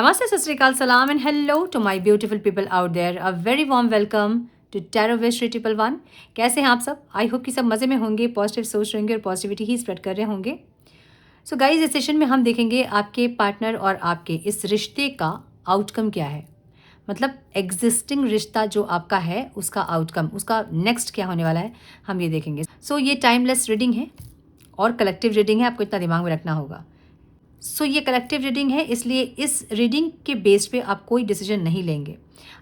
Namaste, Sat Sri Akal, Salam, and hello to my beautiful people out there. A very warm welcome to Tarot Wish Triple One. कैसे हैं आप सब? I hope कि सब मज़े में होंगे, पॉजिटिव सोच रहे होंगे और पॉजिटिविटी ही स्प्रेड कर रहे होंगे. सो गाइज, इस सेशन में हम देखेंगे आपके पार्टनर और आपके इस रिश्ते का आउटकम क्या है. मतलब एग्जिस्टिंग रिश्ता जो आपका है उसका आउटकम, उसका नेक्स्ट क्या होने वाला है, हम ये देखेंगे. सो ये टाइमलेस रीडिंग है और कलेक्टिव रीडिंग है, आपको इतना दिमाग में रखना होगा. सो ये कलेक्टिव रीडिंग है, इसलिए इस रीडिंग के बेस पे आप कोई डिसीजन नहीं लेंगे.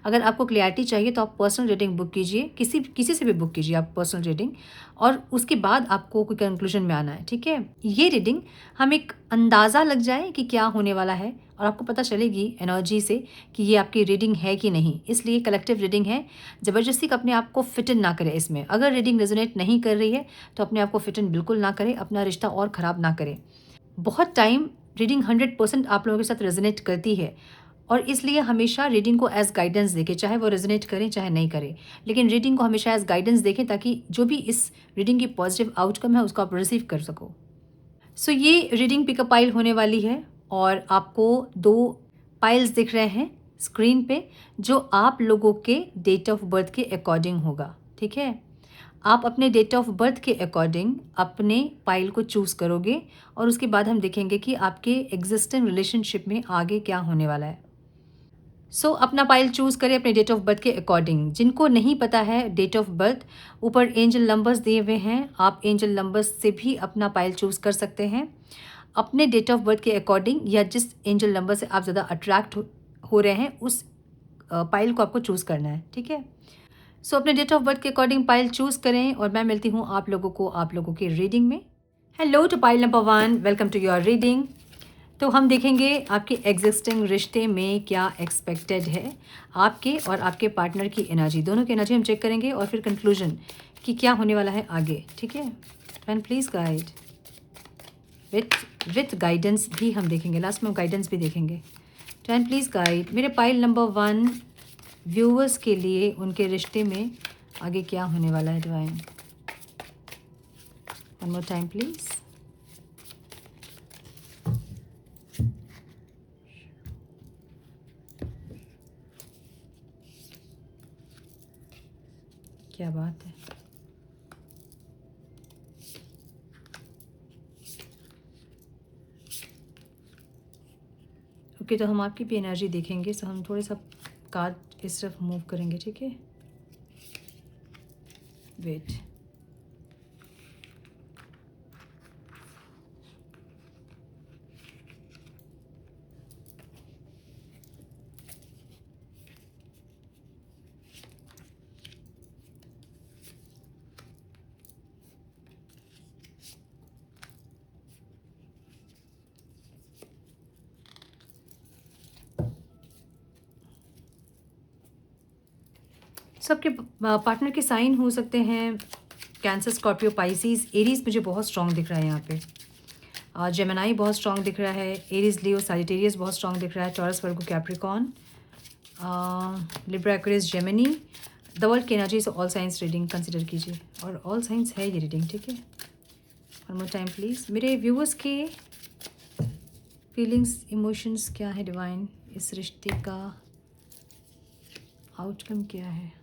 अगर आपको क्लैरिटी चाहिए तो आप पर्सनल रीडिंग बुक कीजिए, किसी से भी बुक कीजिए आप पर्सनल रीडिंग, और उसके बाद आपको कोई कंक्लूजन में आना है. ठीक है, ये रीडिंग हम एक अंदाज़ा लग जाए कि क्या होने वाला है और आपको पता चलेगी एनर्जी से कि ये आपकी रीडिंग है कि नहीं. इसलिए कलेक्टिव रीडिंग है, ज़बरदस्ती अपने आप को फिट इन ना करें इसमें. अगर रीडिंग रेजोनेट नहीं कर रही है तो अपने आप को फिट इन बिल्कुल ना करें, अपना रिश्ता और ख़राब ना करें. बहुत टाइम रीडिंग 100% आप लोगों के साथ रेजोनेट करती है और इसलिए हमेशा रीडिंग को एज गाइडेंस देखें, चाहे वो रेजोनेट करें चाहे नहीं करें, लेकिन रीडिंग को हमेशा एज गाइडेंस देखें ताकि जो भी इस रीडिंग की पॉजिटिव आउटकम है उसको आप रिसीव कर सको. सो ये रीडिंग पिकअप पाइल होने वाली है और आपको 2 पाइल्स दिख रहे हैं स्क्रीन पे जो आप लोगों के डेट ऑफ बर्थ के अकॉर्डिंग होगा. ठीक है, आप अपने डेट ऑफ बर्थ के अकॉर्डिंग अपने पाइल को चूज़ करोगे और उसके बाद हम देखेंगे कि आपके एग्जिस्टिंग रिलेशनशिप में आगे क्या होने वाला है. सो अपना पाइल चूज़ करें अपने डेट ऑफ बर्थ के अकॉर्डिंग. जिनको नहीं पता है डेट ऑफ बर्थ, ऊपर एंजल नंबर्स दिए हुए हैं, आप एंजल नंबर्स से भी अपना पाइल चूज़ कर सकते हैं. अपने डेट ऑफ बर्थ के अकॉर्डिंग या जिस एंजल नंबर से आप ज़्यादा अट्रैक्ट हो रहे हैं उस पाइल को आपको चूज़ करना है. ठीक है, सो अपने डेट ऑफ बर्थ के अकॉर्डिंग पाइल चूज़ करें और मैं मिलती हूँ आप लोगों की रीडिंग में. Hello to pile number 1, welcome to your reading. तो हम देखेंगे आपके एग्जिस्टिंग रिश्ते में क्या एक्सपेक्टेड है, आपके और आपके पार्टनर की एनर्जी, दोनों की एनर्जी हम चेक करेंगे और फिर कंक्लूजन कि क्या होने वाला है आगे. ठीक है, and please guide with guidance भी हम देखेंगे, लास्ट में हम गाइडेंस भी देखेंगे. एंड प्लीज़ गाइड मेरे पाइल नंबर 1 व्यूअर्स के लिए उनके रिश्ते में आगे क्या होने वाला है. Divine, one more time please. क्या बात है. ओके, तो हम आपकी भी एनर्जी देखेंगे. सो हम थोड़े सा कार्ड इस तरफ मूव करेंगे. ठीक है, वेट. सबके पार्टनर के साइन हो सकते हैं कैंसर, स्कॉर्पियो, पाइसिस, एरीज मुझे बहुत स्ट्रॉन्ग दिख रहा है यहाँ पे. जेमिनाई बहुत स्ट्रॉन्ग दिख रहा है, एरीज, लियो, सैजिटेरियस बहुत स्ट्रॉन्ग दिख रहा है, taurus, Virgo, Capricorn, Libra, Aquarius, Gemini. The world की एनर्जी से ऑल साइंस रीडिंग कंसिडर कीजिए और ऑल साइंस है ये रीडिंग. ठीक है, वन मोर टाइम प्लीज़. मेरे व्यूअर्स के फीलिंग्स, इमोशंस क्या है डिवाइन, इस रिश्ते का आउटकम क्या है.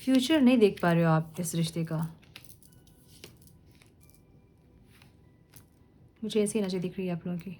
फ्यूचर नहीं देख पा रहे हो आप इस रिश्ते का, मुझे ऐसी एनर्जी दिख रही है आप लोगों की.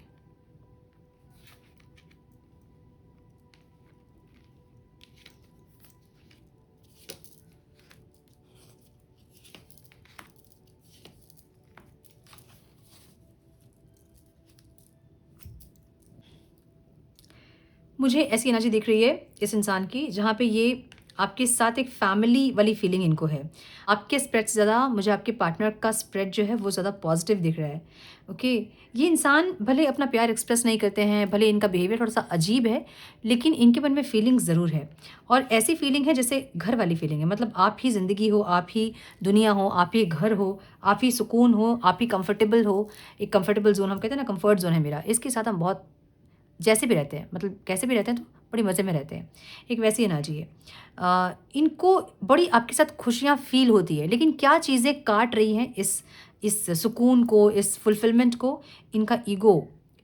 मुझे ऐसी एनर्जी दिख रही है इस इंसान की जहाँ पे ये आपके साथ एक फैमिली वाली फीलिंग इनको है. आपके स्प्रेड से ज़्यादा मुझे आपके पार्टनर का स्प्रेड जो है वो ज़्यादा पॉजिटिव दिख रहा है. ओके, ये इंसान भले अपना प्यार एक्सप्रेस नहीं करते हैं, भले इनका बिहेवियर थोड़ा सा अजीब है, लेकिन इनके मन में फीलिंग ज़रूर है. और ऐसी फीलिंग है जैसे घर वाली फीलिंग है. मतलब आप ही ज़िंदगी हो, आप ही दुनिया हो, आप ही घर हो, आप ही सुकून हो, आप ही कंफर्टेबल हो. एक कंफर्टेबल जोन हम कहते हैं ना, कंफर्ट जोन है मेरा. इसके साथ हम बहुत जैसे भी रहते हैं, मतलब कैसे भी रहते हैं तो बड़ी मज़े में रहते हैं, एक वैसी एनर्जी है। इनको बड़ी आपके साथ खुशियाँ फ़ील होती है, लेकिन क्या चीज़ें काट रही हैं इस सुकून को, इस फुलफ़िलमेंट को?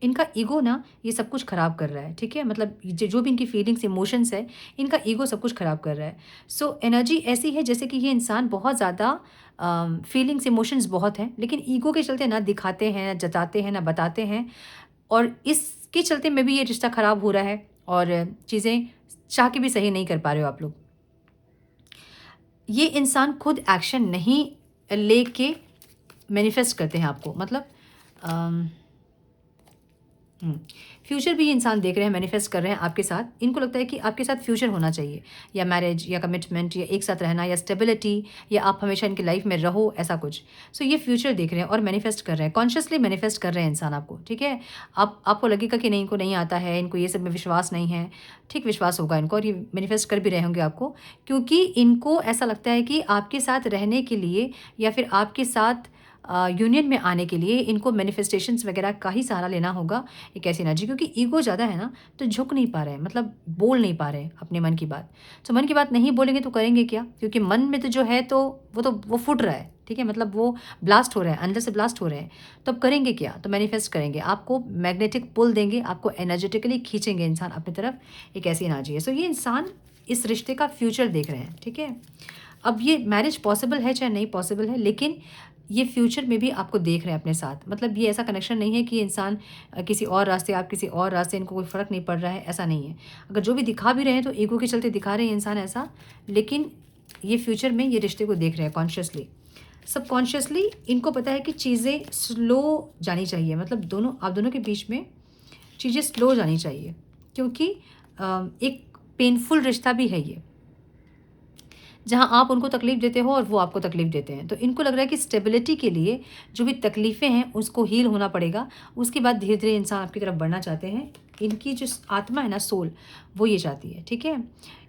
इनका ईगो ना ये सब कुछ ख़राब कर रहा है, ठीक है? मतलब जो भी इनकी फीलिंग्स, इमोशंस है, इनका ईगो सब कुछ ख़राब कर रहा है। सो एनर्जी ऐसी है जैसे कि ये इंसान बहुत ज़्यादा फीलिंग्स, इमोशंस बहुत हैं, लेकिन ईगो के चलते ना दिखाते हैं, ना जताते हैं, ना बताते हैं, और इसके चलते में भी ये रिश्ता ख़राब हो रहा है और चीज़ें चाह के भी सही नहीं कर पा रहे हो आप लोग। ये इंसान खुद एक्शन नहीं लेके मैनिफेस्ट करते हैं आपको, मतलब अम फ्यूचर भी ये इंसान देख रहे हैं, मैनिफेस्ट कर रहे हैं आपके साथ। इनको लगता है कि आपके साथ फ्यूचर होना चाहिए, या मैरिज, या कमिटमेंट, या एक साथ रहना, या स्टेबिलिटी, या आप हमेशा इनकी लाइफ में रहो, ऐसा कुछ। सो ये फ्यूचर देख रहे हैं और मैनिफेस्ट कर रहे हैं, कॉन्शियसली मैनिफेस्ट कर रहे हैं इंसान आपको, ठीक है? आपको लगेगा कि नहीं, इनको नहीं आता है, इनको ये सब में विश्वास नहीं है। ठीक, विश्वास होगा इनको और ये मैनिफेस्ट कर भी रहे होंगे आपको, क्योंकि इनको ऐसा लगता है कि आपके साथ रहने के लिए या फिर आपके साथ यूनियन में आने के लिए इनको मैनिफेस्टेशंस वगैरह का ही सहारा लेना होगा, एक ऐसी एनर्जी, क्योंकि ईगो ज़्यादा है ना, तो झुक नहीं पा रहे हैं, मतलब बोल नहीं पा रहे हैं अपने मन की बात। तो मन की बात नहीं बोलेंगे तो करेंगे क्या? क्योंकि मन में तो जो है तो वो फुट रहा है, ठीक है? मतलब वो ब्लास्ट हो रहा है, अंदर से ब्लास्ट हो रहे हैं। तो अब करेंगे क्या? तो मैनिफेस्ट करेंगे, आपको मैग्नेटिक पुल देंगे, आपको एनर्जेटिकली खींचेंगे इंसान अपनी तरफ, एक ऐसी एनर्जी है। सो ये इंसान इस रिश्ते का फ्यूचर देख रहे हैं, ठीक है? अब ये मैरिज पॉसिबल है चाहे नहीं पॉसिबल है, लेकिन ये फ्यूचर में भी आपको देख रहे हैं अपने साथ। मतलब ये ऐसा कनेक्शन नहीं है कि ये इंसान किसी और रास्ते, आप किसी और रास्ते, इनको कोई फ़र्क नहीं पड़ रहा है, ऐसा नहीं है। अगर जो भी दिखा भी रहे हैं तो ईगो के चलते दिखा रहे हैं इंसान ऐसा, लेकिन ये फ्यूचर में ये रिश्ते को देख रहे हैं कॉन्शियसली। सबकॉन्शियसली इनको पता है कि चीज़ें स्लो जानी चाहिए, मतलब आप दोनों के बीच में चीज़ें स्लो जानी चाहिए, क्योंकि एक पेनफुल रिश्ता भी है ये, जहाँ आप उनको तकलीफ़ देते हो और वो आपको तकलीफ़ देते हैं। तो इनको लग रहा है कि स्टेबिलिटी के लिए जो भी तकलीफ़ें हैं उसको हील होना पड़ेगा। उसके बाद धीरे-धीरे इंसान आपकी तरफ बढ़ना चाहते हैं। इनकी जो आत्मा है ना, सोल, वो ये चाहती है, ठीक है?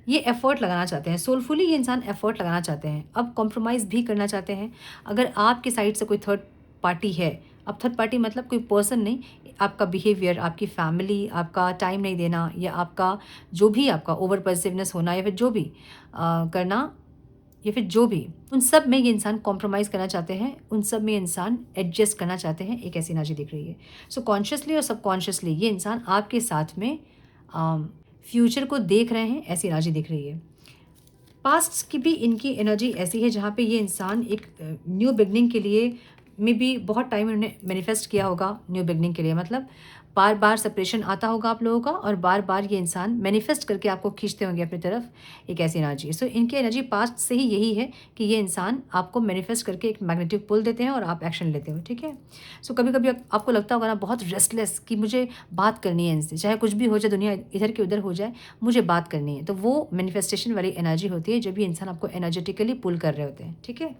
ये एफ़र्ट लगाना चाहते हैं, सोलफुली ये इंसान एफ़र्ट लगाना चाहते हैं। अब कॉम्प्रोमाइज़ भी करना चाहते हैं। अगर आपकी साइड से कोई थर्ड पार्टी है, अब थर्ड पार्टी मतलब कोई पर्सन नहीं, आपका बिहेवियर, आपकी फैमिली, आपका टाइम नहीं देना, या आपका जो भी आपका ओवर पॉसेसिवनेस होना, या फिर जो भी करना, या फिर जो भी, उन सब में ये इंसान कॉम्प्रोमाइज़ करना चाहते हैं, उन सब में इंसान एडजस्ट करना चाहते हैं, एक ऐसी एनर्जी दिख रही है। सो कॉन्शियसली और सबकॉन्शियसली ये इंसान आपके साथ में फ्यूचर को देख रहे हैं, ऐसी एनर्जी दिख रही है। पास्ट की भी इनकी एनर्जी ऐसी है जहाँ पे ये इंसान एक न्यू बिगनिंग के लिए में भी बहुत टाइम इन्होंने मैनिफेस्ट किया होगा, न्यू बिगनिंग के लिए, मतलब बार बार सेपरेशन आता होगा आप लोगों का, और बार बार ये इंसान मैनिफेस्ट करके आपको खींचते होंगे अपनी तरफ, एक ऐसी एनर्जी। सो इनकी एनर्जी पास्ट से ही यही है कि ये इंसान आपको मैनिफेस्ट करके एक मैग्नेटिक पुल देते हैं और आप एक्शन लेते हो, ठीक है? सो कभी कभी आपको लगता होगा ना बहुत रेस्टलेस कि मुझे बात करनी है इनसे, चाहे कुछ भी हो जाए, दुनिया इधर की उधर हो जाए, मुझे बात करनी है। तो वो मैनिफेस्टेशन वाली एनर्जी होती है जब भी इंसान आपको एनर्जेटिकली पुल कर रहे होते हैं, ठीक है?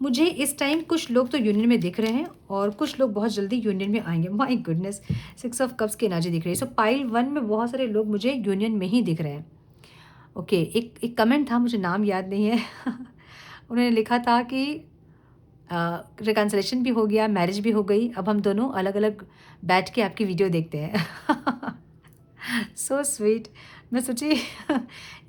मुझे इस टाइम कुछ लोग तो यूनियन में दिख रहे हैं और कुछ लोग बहुत जल्दी यूनियन में आएंगे। माय गुडनेस, 6 ऑफ कप्स की एनर्जी दिख रही है। सो पाइल 1 में बहुत सारे लोग मुझे यूनियन में ही दिख रहे हैं। ओके, एक कमेंट था, मुझे नाम याद नहीं है उन्होंने लिखा था कि रिकन्सिलेशन भी हो गया, मैरिज भी हो गई, अब हम दोनों अलग अलग बैठ के आपकी वीडियो देखते हैं। So sweet. मैं सोची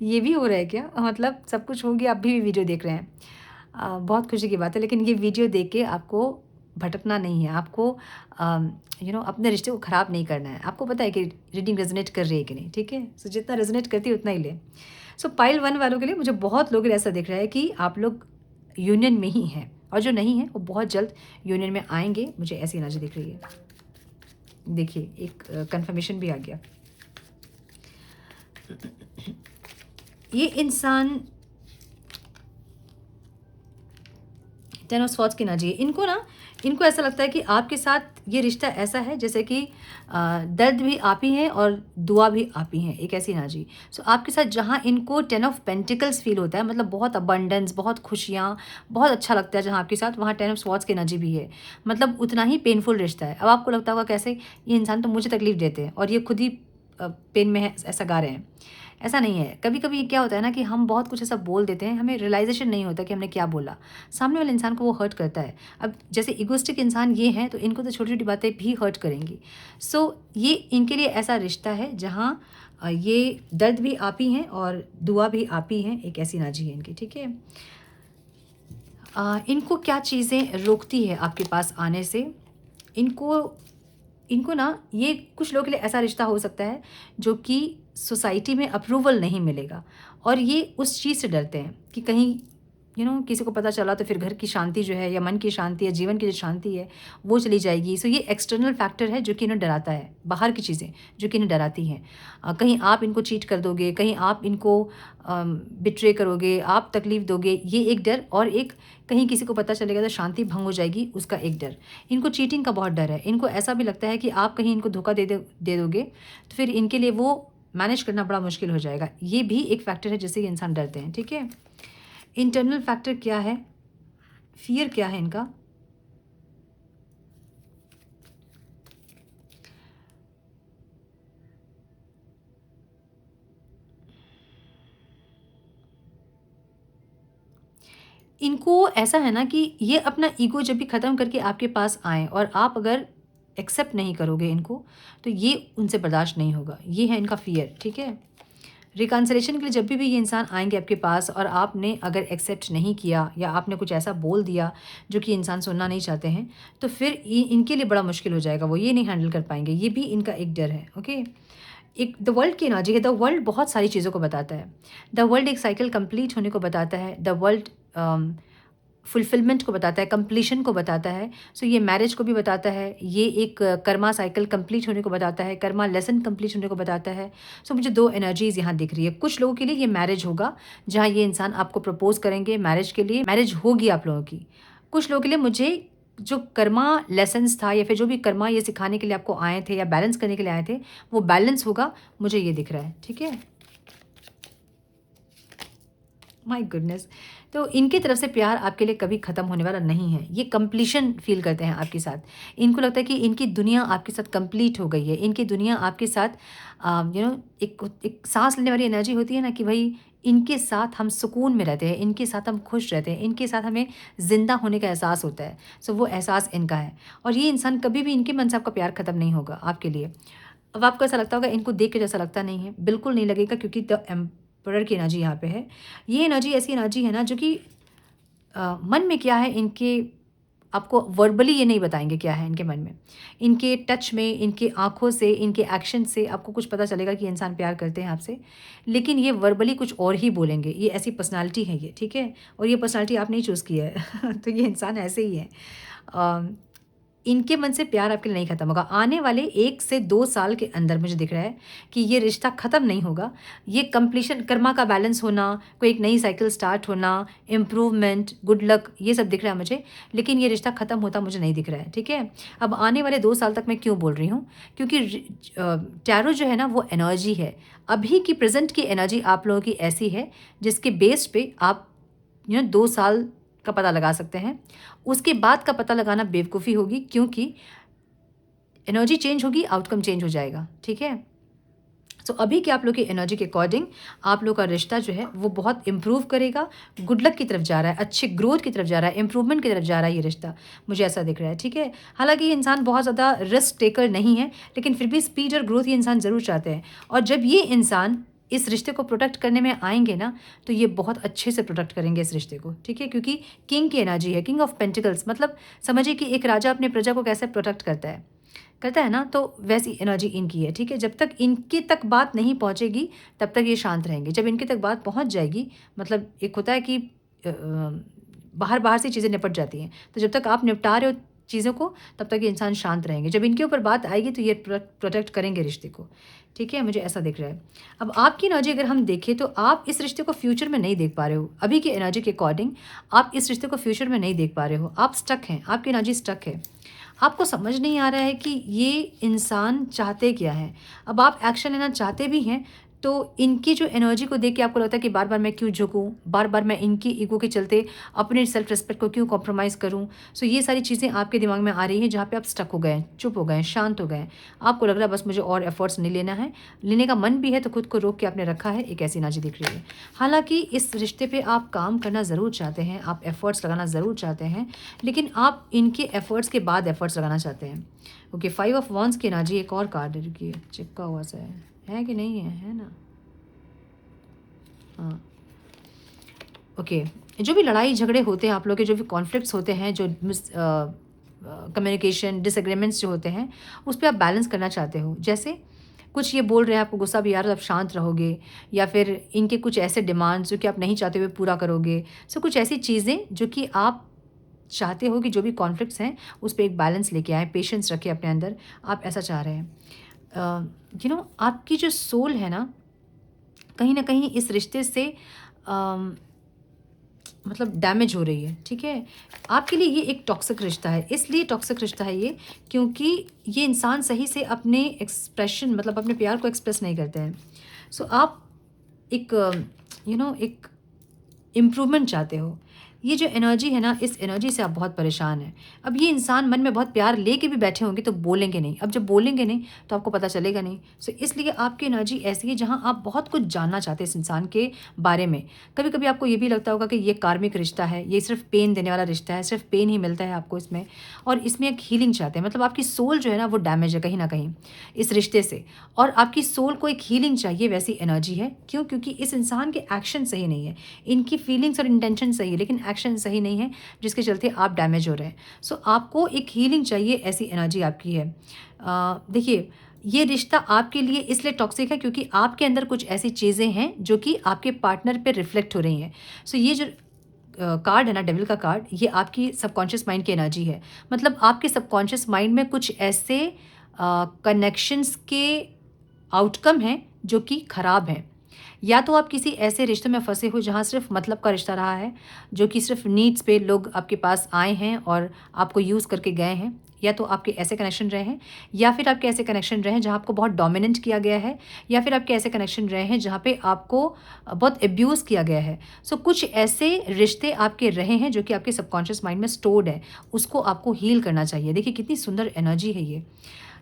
ये भी हो रहा है क्या, मतलब सब कुछ हो गया, आप भी वीडियो देख रहे हैं। बहुत खुशी की बात है, लेकिन ये वीडियो देख के आपको भटकना नहीं है, आपको अपने रिश्ते को ख़राब नहीं करना है। आपको पता है कि रीडिंग रेजोनेट कर रही है कि नहीं, ठीक है? सो जितना रेजोनेट करती है उतना ही ले। सो पाइल 1 वालों के लिए मुझे बहुत लोग ऐसा दिख रहा है कि आप लोग यूनियन में ही हैं, और जो नहीं है वो बहुत जल्द यूनियन में आएंगे, मुझे ऐसी एनर्जी दिख रही है। देखिए, एक कंफर्मेशन भी आ गया। ये इंसान 10 ऑफ स्वॉर्ड्स की एनर्जी है। इनको ऐसा लगता है कि आपके साथ ये रिश्ता ऐसा है जैसे कि दर्द भी आप ही हैं और दुआ भी आप ही हैं, एक ऐसी एनर्जी। सो आपके साथ जहाँ इनको 10 ऑफ पेंटिकल्स फील होता है, मतलब बहुत अबंडेंस, बहुत खुशियाँ, बहुत अच्छा लगता है जहाँ आपके साथ, वहाँ 10 ऑफ स्वॉर्ड्स की एनर्जी भी है। मतलब उतना ही पेनफुल रिश्ता है। अब आपको लगता होगा कैसे, ये इंसान तो मुझे तकलीफ़ देते हैं और ये खुद ही पेन में है, ऐसा गा रहे हैं। ऐसा नहीं है। कभी कभी क्या होता है ना कि हम बहुत कुछ ऐसा बोल देते हैं, हमें रियलाइजेशन नहीं होता कि हमने क्या बोला, सामने वाले इंसान को वो हर्ट करता है। अब जैसे इगोइस्टिक इंसान ये हैं, तो इनको तो छोटी छोटी बातें भी हर्ट करेंगी। सो ये इनके लिए ऐसा रिश्ता है जहाँ ये दर्द भी आप ही हैं और दुआ भी आप ही हैं, एक ऐसी एनर्जी है इनकी, ठीक है। इनको क्या चीज़ें रोकती है आपके पास आने से? इनको इनको ना, ये कुछ लोगों के लिए ऐसा रिश्ता हो सकता है जो कि सोसाइटी में अप्रूवल नहीं मिलेगा, और ये उस चीज़ से डरते हैं कि कहीं किसी को पता चला तो फिर घर की शांति जो है, या मन की शांति या जीवन की जो शांति है, वो चली जाएगी। सो ये एक्सटर्नल फैक्टर है जो कि इन्हें डराता है, बाहर की चीज़ें जो कि इन्हें डराती हैं। कहीं आप इनको चीट कर दोगे, कहीं आप इनको बिट्रे करोगे, आप तकलीफ़ दोगे, ये एक डर। और एक, कहीं किसी को पता चलेगा तो शांति भंग हो जाएगी, उसका एक डर। इनको चीटिंग का बहुत डर है। इनको ऐसा भी लगता है कि आप कहीं इनको धोखा दे दोगे तो फिर इनके लिए वो मैनेज करना बड़ा मुश्किल हो जाएगा। ये भी एक फैक्टर है जिससे ये इंसान डरते हैं, ठीक है। इंटरनल फैक्टर क्या है, फियर क्या है इनका? इनको ऐसा है ना कि ये अपना ईगो जब भी ख़त्म करके आपके पास आएँ और आप अगर एक्सेप्ट नहीं करोगे इनको, तो ये उनसे बर्दाश्त नहीं होगा। ये है इनका फ़ियर, ठीक है। रिकन्सिलिएशन के लिए जब भी ये इंसान आएँगे आपके पास और आपने अगर एक्सेप्ट नहीं किया या आपने कुछ ऐसा बोल दिया जो कि इंसान सुनना नहीं चाहते हैं, तो फिर इनके लिए बड़ा मुश्किल हो जाएगा, वो ये नहीं हैंडल कर पाएँगे। ये भी इनका एक डर है, ओके। एक द वर्ल्ड की एनर्जी है। द वर्ल्ड बहुत सारी चीज़ों को बताता है। द वर्ल्ड एक साइकिल कंप्लीट होने को बताता है। द वर्ल्ड फुलफिलमेंट को बताता है, कंप्लीशन को बताता है। सो ये मैरिज को भी बताता है। ये एक कर्मा साइकिल कंप्लीट होने को बताता है, कर्मा लेसन कंप्लीट होने को बताता है। सो मुझे दो एनर्जीज़ यहाँ दिख रही है। कुछ लोगों के लिए ये मैरिज होगा, जहाँ ये इंसान आपको प्रपोज करेंगे मैरिज के लिए, मैरिज होगी आप लोगों की। कुछ लोगों के लिए मुझे जो कर्मा लेसन्स था या फिर जो भी कर्मा ये सिखाने के लिए आपको आए थे या बैलेंस करने के लिए आए थे, वो बैलेंस होगा, मुझे ये दिख रहा है, ठीक है। My goodness. तो इनकी तरफ से प्यार आपके लिए कभी ख़त्म होने वाला नहीं है। ये कंप्लीशन फ़ील करते हैं आपके साथ। इनको लगता है कि इनकी दुनिया आपके साथ कंप्लीट हो गई है। इनकी दुनिया आपके साथ एक साँस लेने वाली एनर्जी होती है ना, कि भई इनके साथ हम सुकून में रहते हैं, इनके साथ हम खुश रहते हैं, इनके साथ हमें ज़िंदा होने का एहसास होता है। सो वो एहसास इनका है, और ये इंसान कभी भी, इनके मन से आपका प्यार ख़त्म नहीं होगा आपके लिए। अब आपको ऐसा लगता होगा इनको देख के जैसा लगता नहीं है, बिल्कुल नहीं लगेगा, क्योंकि द एम्परर की एनर्जी यहाँ पे है। ये एनर्जी ऐसी एनर्जी है ना जो कि मन में क्या है इनके, आपको वर्बली ये नहीं बताएंगे क्या है इनके मन में। इनके टच में, इनके आँखों से, इनके एक्शन से आपको कुछ पता चलेगा कि इंसान प्यार करते हैं आपसे, लेकिन ये वर्बली कुछ और ही बोलेंगे। ये ऐसी पर्सनालिटी है ये, ठीक है। और ये पर्सनालिटी आपने ही चूज़ की है तो ये इंसान ऐसे ही है। इनके मन से प्यार आपके लिए नहीं ख़त्म होगा। आने वाले 1 से 2 साल के अंदर मुझे दिख रहा है कि ये रिश्ता ख़त्म नहीं होगा। ये कंप्लीशन, कर्मा का बैलेंस होना, कोई एक नई साइकिल स्टार्ट होना, इम्प्रूवमेंट, गुड लक, ये सब दिख रहा है मुझे, लेकिन ये रिश्ता ख़त्म होता मुझे नहीं दिख रहा है, ठीक है। अब आने वाले 2 साल तक मैं क्यों बोल रही हूँ, क्योंकि टैरो जो है ना वो एनर्जी है। अभी की प्रेज़ेंट की एनर्जी आप लोगों की ऐसी है जिसके बेस पे आप 2 साल का पता लगा सकते हैं। उसके बाद का पता लगाना बेवकूफ़ी होगी, क्योंकि एनर्जी चेंज होगी, आउटकम चेंज हो जाएगा, ठीक है। सो अभी के आप लोग की एनर्जी के अकॉर्डिंग आप लोग का रिश्ता जो है वो बहुत इम्प्रूव करेगा, गुड लक की तरफ जा रहा है, अच्छे ग्रोथ की तरफ जा रहा है, इम्प्रूवमेंट की तरफ जा रहा है ये रिश्ता, मुझे ऐसा दिख रहा है, ठीक है। हालांकि ये इंसान बहुत ज़्यादा रिस्क टेकर नहीं है, लेकिन फिर भी स्पीड और ग्रोथ ये इंसान ज़रूर चाहते हैं। और जब ये इंसान इस रिश्ते को प्रोटेक्ट करने में आएंगे ना, तो ये बहुत अच्छे से प्रोटेक्ट करेंगे इस रिश्ते को, ठीक है। क्योंकि किंग की एनर्जी है, किंग ऑफ पेंटिकल्स, मतलब समझिए कि एक राजा अपने प्रजा को कैसे प्रोटेक्ट करता है ना, तो वैसी एनर्जी इनकी है, ठीक है। जब तक इनके तक बात नहीं पहुंचेगी तब तक ये शांत रहेंगे। जब इनके तक बात पहुंच जाएगी, मतलब एक होता है कि बाहर बाहर से चीज़ें निपट जाती हैं, तो जब तक आप निपटा रहे हो चीज़ों को, तब तक ये इंसान शांत रहेंगे। जब इनके ऊपर बात आएगी तो ये प्रोटेक्ट करेंगे रिश्ते को, ठीक है। मुझे ऐसा दिख रहा है। अब आपकी एनर्जी अगर हम देखें तो आप इस रिश्ते को फ्यूचर में नहीं देख पा रहे हो। अभी की एनर्जी के अकॉर्डिंग आप इस रिश्ते को फ्यूचर में नहीं देख पा रहे हो। आप स्टक हैं, आपकी एनर्जी स्टक है। आपको समझ नहीं आ रहा है कि ये इंसान चाहते क्या है। अब आप एक्शन लेना चाहते भी हैं, तो इनकी जो एनर्जी को देख के आपको लगता है कि बार बार मैं क्यों झुकूँ, बार बार मैं इनकी ईगो के चलते अपने सेल्फ रिस्पेक्ट को क्यों कॉम्प्रोमाइज़ करूँ। सो ये सारी चीज़ें आपके दिमाग में आ रही हैं, जहाँ पे आप स्टक हो गए हैं, चुप हो गए हैं, शांत हो गए हैं। आपको लग रहा है बस मुझे और एफर्ट्स नहीं लेना है, लेने का मन भी है तो खुद को रोक के आपने रखा है। एक ऐसी एनर्जी दिख रही है। हालांकि इस रिश्ते पर आप काम करना ज़रूर चाहते हैं, आप एफ़र्ट्स लगाना ज़रूर चाहते हैं, लेकिन आप इनके एफ़र्ट्स के बाद एफ़र्ट्स लगाना चाहते हैं। ओके, 5 ऑफ वॉन्ड्स की एनर्जी, एक और कार्ड है, रुकिए चिपका हुआ सा है, है कि नहीं है ना? हाँ, ओके। जो भी लड़ाई झगड़े होते हैं आप लोग के, जो भी कॉन्फ्लिक्ट्स होते हैं, जो कम्युनिकेशन डिसएग्रीमेंट्स जो होते हैं, उस पे आप बैलेंस करना चाहते हो। जैसे कुछ ये बोल रहे हैं, आपको गुस्सा भी आ रहा है तो आप शांत रहोगे, या फिर इनके कुछ ऐसे डिमांड्स जो कि आप नहीं चाहते हुए पूरा करोगे। सो कुछ ऐसी चीज़ें जो कि आप चाहते हो कि जो भी कॉन्फ्लिक्ट्स हैं उस पे एक बैलेंस लेके आएँ, पेशेंस रखें अपने अंदर, आप ऐसा चाह रहे हैं। आपकी जो सोल है ना, कहीं न कहीं इस रिश्ते से अम, मतलब डैमेज हो रही है, ठीक है? आपके लिए ये एक टॉक्सिक रिश्ता है, इसलिए टॉक्सिक रिश्ता है ये, क्योंकि ये इंसान सही से अपने एक्सप्रेशन मतलब अपने प्यार को एक्सप्रेस नहीं करते हैं। सो आप एक एक इम्प्रूवमेंट चाहते हो। ये जो एनर्जी है ना, इस एनर्जी से आप बहुत परेशान हैं। अब ये इंसान मन में बहुत प्यार लेके भी बैठे होंगे तो बोलेंगे नहीं। अब जब बोलेंगे नहीं तो आपको पता चलेगा नहीं। सो इसलिए आपकी एनर्जी ऐसी है जहाँ आप बहुत कुछ जानना चाहते हैं इस इंसान के बारे में। कभी-कभी आपको ये भी लगता होगा कि ये कार्मिक रिश्ता है, ये सिर्फ़ पेन देने वाला रिश्ता है, सिर्फ़ पेन ही मिलता है आपको इसमें, और इसमें एक हीलिंग चाहते हैं। मतलब आपकी सोल जो है ना वो डैमेज है कहीं न कहीं इस रिश्ते से, और आपकी सोल को एक हीलिंग चाहिए, वैसी एनर्जी है। क्यों? क्योंकि इस इंसान के एक्शन सही नहीं है। इनकी फीलिंग्स और इंटेंशन सही है लेकिन एक्शन सही नहीं है, जिसके चलते आप डैमेज हो रहे हैं। सो आपको एक हीलिंग चाहिए, ऐसी एनर्जी आपकी है। देखिए, ये रिश्ता आपके लिए इसलिए टॉक्सिक है क्योंकि आपके अंदर कुछ ऐसी चीज़ें हैं जो कि आपके पार्टनर पे रिफ्लेक्ट हो रही हैं। सो ये जो कार्ड है ना, डेविल का कार्ड, ये आपकी सबकॉन्शियस माइंड की एनर्जी है। मतलब आपके सबकॉन्शियस माइंड में कुछ ऐसे कनेक्शंस के आउटकम हैं जो कि खराब हैं। या तो आप किसी ऐसे रिश्ते में फँसे हो जहाँ सिर्फ़ मतलब का रिश्ता रहा है, जो कि सिर्फ़ नीड्स पे लोग आपके पास आए हैं और आपको यूज़ करके गए हैं। या तो आपके ऐसे कनेक्शन रहे हैं, या फिर आपके ऐसे कनेक्शन रहे हैं जहाँ आपको बहुत डोमिनेंट किया गया है, या फिर आपके ऐसे कनेक्शन रहे हैं जहाँ पे आपको बहुत अब्यूज़ किया गया है। सो कुछ ऐसे रिश्ते आपके रहे हैं जो कि आपके सबकॉन्शियस माइंड में स्टोर्ड है, उसको आपको हील करना चाहिए। देखिए कितनी सुंदर एनर्जी है ये।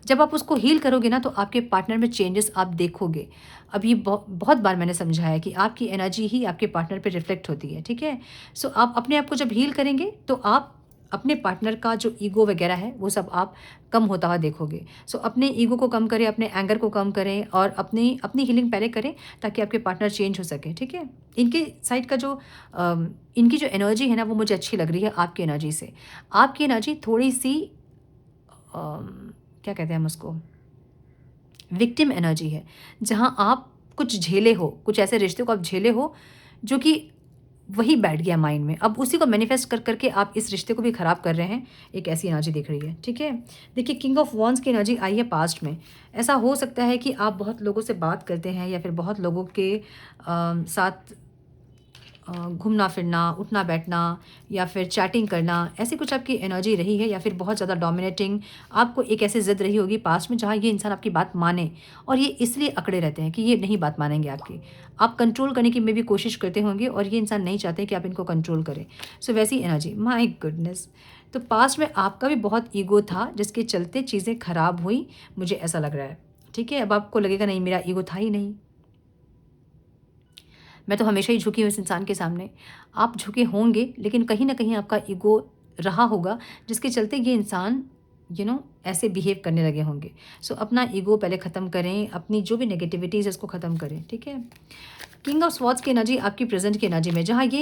जब आप उसको हील करोगे ना तो आपके पार्टनर में चेंजेस आप देखोगे। अब ये बहुत बार मैंने समझाया है कि आपकी एनर्जी ही आपके पार्टनर पे रिफ्लेक्ट होती है, ठीक है? सो आप अपने आप को जब हील करेंगे तो आप अपने पार्टनर का जो ईगो वगैरह है वो सब आप कम होता हुआ देखोगे। सो अपने ईगो को कम करें, अपने एंगर को कम करें, और अपनी अपनी हीलिंग पहले करें ताकि आपके पार्टनर चेंज हो सके, ठीक है? इनके साइड का जो इनकी जो एनर्जी है ना वो मुझे अच्छी लग रही है आपकी एनर्जी से। आपकी एनर्जी थोड़ी-सी क्या कहते हैं हम उसको, विक्टिम एनर्जी है, जहाँ आप कुछ झेले हो, कुछ ऐसे रिश्ते को आप झेले हो जो कि वही बैठ गया माइंड में। अब उसी को मैनिफेस्ट कर कर के आप इस रिश्ते को भी ख़राब कर रहे हैं, एक ऐसी एनर्जी दिख रही है, ठीक है? देखिए किंग ऑफ वॉन्ड्स की एनर्जी आई है पास्ट में। ऐसा हो सकता है कि आप बहुत लोगों से बात करते हैं या फिर बहुत लोगों के साथ घूमना-फिरना, उठना-बैठना या फिर चैटिंग करना, ऐसी कुछ आपकी एनर्जी रही है, या फिर बहुत ज़्यादा डोमिनेटिंग आपको एक ऐसी ज़िद रही होगी पास्ट में जहाँ ये इंसान आपकी बात माने, और ये इसलिए अकड़े रहते हैं कि ये नहीं बात मानेंगे आपकी। आप कंट्रोल करने की में भी कोशिश करते होंगे और ये इंसान नहीं चाहते कि आप इनको कंट्रोल करें। सो वैसी एनर्जी, माय गुडनेस! तो पास्ट में आपका भी बहुत ईगो था जिसके चलते चीज़ें खराब हुई, मुझे ऐसा लग रहा है। ठीक है? अब आपको लगेगा नहीं मेरा ईगो था ही नहीं। मैं तो हमेशा ही झुकी हूँ इस इंसान के सामने। आप झुके होंगे लेकिन कहीं न कहीं आपका ईगो रहा होगा जिसके चलते ये इंसान ऐसे बिहेव करने लगे होंगे। सो अपना ईगो पहले ख़त्म करें, अपनी जो भी नेगेटिविटीज़ है उसको ख़त्म करें, ठीक है? किंग ऑफ स्वॉर्ड्स की एनर्जी आपकी प्रेज़ेंट की एनर्जी में, जहाँ ये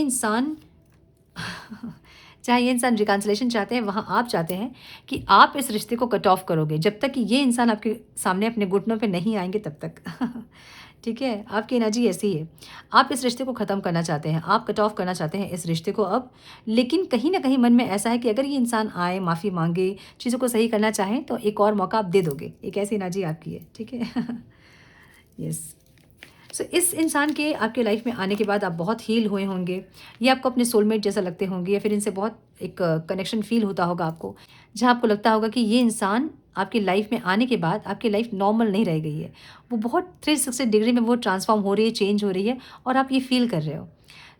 इंसान रिकन्सिलिएशन चाहते हैं, वहाँ आप चाहते हैं कि आप इस रिश्ते को कट ऑफ करोगे जब तक कि ये इंसान आपके सामने अपने घुटनों पे नहीं आएँगे तब तक। ठीक है? आपकी एनर्जी ऐसी है। आप इस रिश्ते को ख़त्म करना चाहते हैं, आप कट ऑफ करना चाहते हैं इस रिश्ते को अब, लेकिन कहीं न कहीं मन में ऐसा है कि अगर ये इंसान आए, माफ़ी माँगे, चीज़ों को सही करना चाहें, तो एक और मौका आप दे दोगे। एक ऐसी एनर्जी आपकी है, ठीक है? यस। सो इस इंसान के आपके लाइफ में आने के बाद आप बहुत हील हुए होंगे, ये आपको अपने सोलमेट जैसा लगते होंगे, या फिर इनसे बहुत एक कनेक्शन फ़ील होता होगा आपको, जहाँ आपको लगता होगा कि ये इंसान आपकी लाइफ में आने के बाद आपकी लाइफ नॉर्मल नहीं रह गई है। वो बहुत 360 डिग्री में वो ट्रांसफ़ॉर्म हो रही है, चेंज हो रही है, और आप ये फ़ील कर रहे हो।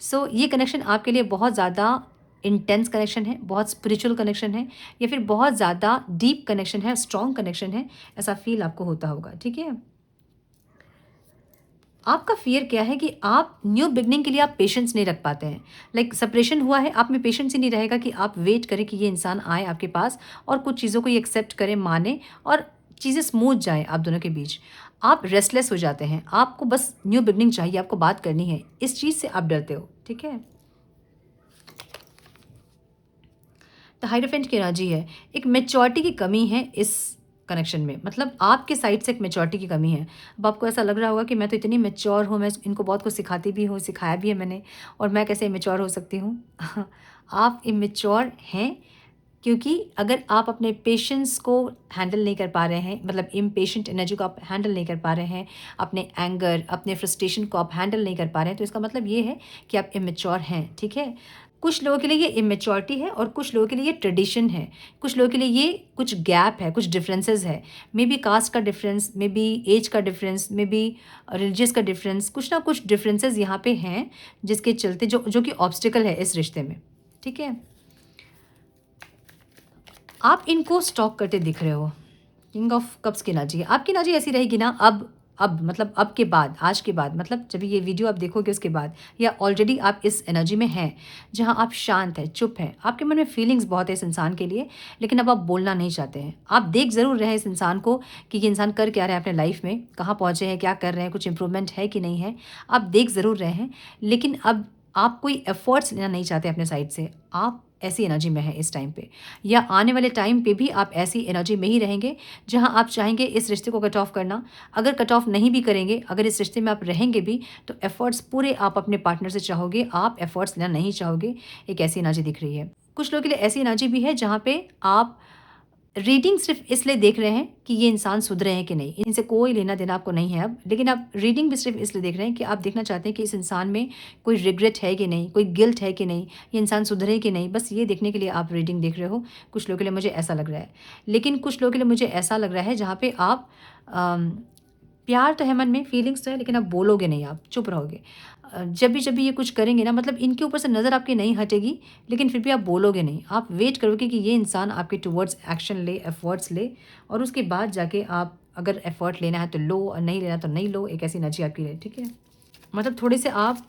सो ये कनेक्शन आपके लिए बहुत ज़्यादा इंटेंस कनेक्शन है, बहुत स्पिरिचुअल कनेक्शन है, या फिर बहुत ज़्यादा डीप कनेक्शन है, स्ट्रॉन्ग कनेक्शन है, ऐसा फ़ील आपको होता होगा, ठीक है? आपका फ़ियर क्या है कि आप न्यू बिगिनिंग के लिए आप पेशेंस नहीं रख पाते हैं। लाइक सेपरेशन हुआ है, आप में पेशेंस ही नहीं रहेगा कि आप वेट करें कि ये इंसान आए आपके पास और कुछ चीज़ों को ये एक्सेप्ट करे, माने और चीज़ें स्मूथ जाएँ आप दोनों के बीच। आप रेस्टलेस हो जाते हैं, आपको बस न्यू बिगनिंग चाहिए, आपको बात करनी है, इस चीज़ से आप डरते हो, ठीक है? द हाइरोफेंट की एनर्जी है, एक मैच्योरिटी की कमी है इस कनेक्शन में, मतलब आपके साइड से एक मैच्योरिटी की कमी है। अब आपको ऐसा लग रहा होगा कि मैं तो इतनी मैच्योर हूँ, मैं इनको बहुत कुछ सिखाती भी हूँ, सिखाया भी है मैंने, और मैं कैसे इमैच्योर हो सकती हूँ? आप इमैच्योर हैं, क्योंकि अगर आप अपने पेशेंस को हैंडल नहीं कर पा रहे हैं, मतलब इम्पेशेंट एनर्जी को आप हैंडल नहीं कर पा रहे हैं, अपने एंगर, अपने फ्रस्ट्रेशन को आप हैंडल नहीं कर पा रहे हैं, तो इसका मतलब ये है कि आप इमैच्योर हैं, ठीक है? कुछ लोगों के लिए ये इमैच्योरिटी है और कुछ लोगों के लिए ये ट्रेडिशन है। कुछ लोगों के लिए ये कुछ गैप है, कुछ डिफरेंसेस है। मे बी कास्ट का डिफरेंस, मे बी एज का डिफरेंस, मे बी रिलीजियस का डिफरेंस, कुछ ना कुछ डिफरेंसेस यहाँ पे हैं, जिसके चलते जो कि ऑब्स्टिकल है इस रिश्ते में, ठीक है? आप इनको स्टॉक करते दिख रहे हो। किंग ऑफ कप्स की एनर्जी है। आपकी एनर्जी ऐसी रहेगी ना अब मतलब अब के बाद, आज के बाद, मतलब जब ये वीडियो आप देखोगे उसके बाद, या ऑलरेडी आप इस एनर्जी में हैं, जहाँ आप शांत हैं, चुप हैं, आपके मन में फीलिंग्स बहुत है इस इंसान के लिए, लेकिन अब आप बोलना नहीं चाहते हैं। आप देख ज़रूर रहे हैं इस इंसान को कि ये इंसान कर क्या रहा है अपने लाइफ में, कहाँ पहुँचे हैं, क्या कर रहे हैं, कुछ इंप्रूवमेंट है कि नहीं है, आप देख ज़रूर रहे हैं, लेकिन अब आप कोई एफर्ट्स लेना नहीं चाहते अपने साइड से। आप ऐसी एनर्जी में है इस टाइम पे, या आने वाले टाइम पे भी आप ऐसी एनर्जी में ही रहेंगे, जहां आप चाहेंगे इस रिश्ते को कट ऑफ करना। अगर कट ऑफ नहीं भी करेंगे, अगर इस रिश्ते में आप रहेंगे भी, तो एफर्ट्स पूरे आप अपने पार्टनर से चाहोगे, आप एफर्ट्स लेना नहीं चाहोगे। एक ऐसी एनर्जी दिख रही है। कुछ लोगों के लिए ऐसी एनर्जी भी है जहाँ पे आप रीडिंग सिर्फ इसलिए देख रहे हैं कि ये इंसान सुधरे हैं कि नहीं, इनसे कोई लेना देना आपको नहीं है अब, लेकिन आप रीडिंग भी सिर्फ इसलिए देख रहे हैं कि आप देखना चाहते हैं कि इस इंसान में कोई रिग्रेट है कि नहीं, कोई गिल्ट है कि नहीं, ये इंसान सुधरे कि नहीं, बस ये देखने के लिए आप रीडिंग देख रहे हो। कुछ लोगों के लिए मुझे ऐसा लग रहा है, लेकिन कुछ लोगों के लिए मुझे ऐसा लग रहा है जहाँ पे आप प्यार तो है मन में, फीलिंग्स तो है, लेकिन आप बोलोगे नहीं, आप चुप रहोगे। जब भी ये कुछ करेंगे ना, मतलब इनके ऊपर से नज़र आपकी नहीं हटेगी, लेकिन फिर भी आप बोलोगे नहीं। आप वेट करोगे कि ये इंसान आपके टुवर्ड्स एक्शन ले, एफर्ट्स ले, और उसके बाद जाके आप अगर एफर्ट लेना है तो लो, और नहीं लेना तो नहीं लो। एक ऐसी एनर्जी आपकी है, ठीक है? मतलब थोड़े से आप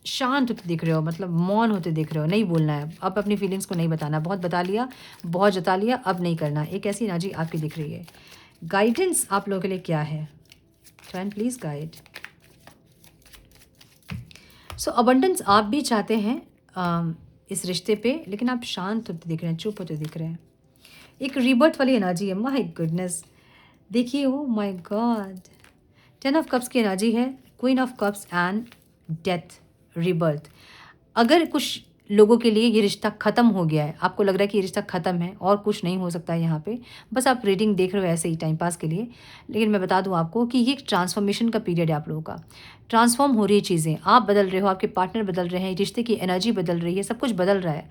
शांत होते दिख रहे हो, मतलब मौन होते दिख रहे हो, नहीं बोलना है अब अपनी फीलिंग्स को नहीं बताना, बहुत बता लिया, बहुत जता लिया, अब नहीं करना। एक ऐसी एनर्जी आपकी दिख रही है। गाइडेंस आप लोगों के लिए क्या है? Friend please guide. So abundance आप भी चाहते हैं इस रिश्ते पे, लेकिन आप शांत होते दिख रहे हैं, चुप होते दिख रहे हैं। एक रीबर्थ वाली एनर्जी है, माय गुडनेस। देखिए, oh my God, 10 of cups की एनर्जी है, queen of cups and death, rebirth. अगर कुछ लोगों के लिए ये रिश्ता ख़त्म हो गया है, आपको लग रहा है कि ये रिश्ता ख़त्म है और कुछ नहीं हो सकता है यहाँ पे, बस आप रीडिंग देख रहे हो ऐसे ही टाइम पास के लिए, लेकिन मैं बता दूँ आपको कि ये एक ट्रांसफॉर्मेशन का पीरियड है आप लोगों का। ट्रांसफॉर्म हो रही है चीज़ें, आप बदल रहे हो, आपके पार्टनर बदल रहे हैं, रिश्ते की एनर्जी बदल रही है, सब कुछ बदल रहा है।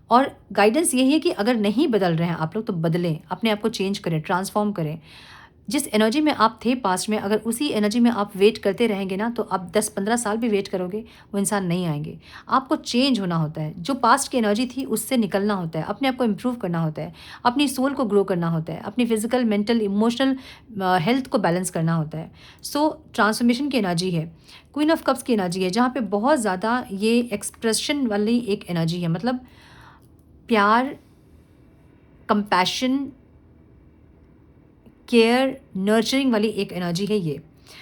और गाइडेंस यही है कि अगर नहीं बदल रहे हैं आप लोग, तो बदलें, अपने आप को चेंज करें, ट्रांसफॉर्म करें। जिस एनर्जी में आप थे पास्ट में, अगर उसी एनर्जी में आप वेट करते रहेंगे ना, तो आप 10-15 साल भी वेट करोगे, वो इंसान नहीं आएंगे। आपको चेंज होना होता है, जो पास्ट की एनर्जी थी उससे निकलना होता है, अपने आप को इम्प्रूव करना होता है, अपनी सोल को ग्रो करना होता है, अपनी फिजिकल, मेंटल, इमोशनल हेल्थ को बैलेंस करना होता है। सो ट्रांसफॉर्मेशन की एनर्जी है, क्वीन ऑफ कप्स की एनर्जी है, जहाँ पे बहुत ज़्यादा ये एक्सप्रेशन वाली एक एनर्जी है, मतलब प्यार, कंपैशन, केयर, नर्चरिंग वाली एक एनर्जी है ये।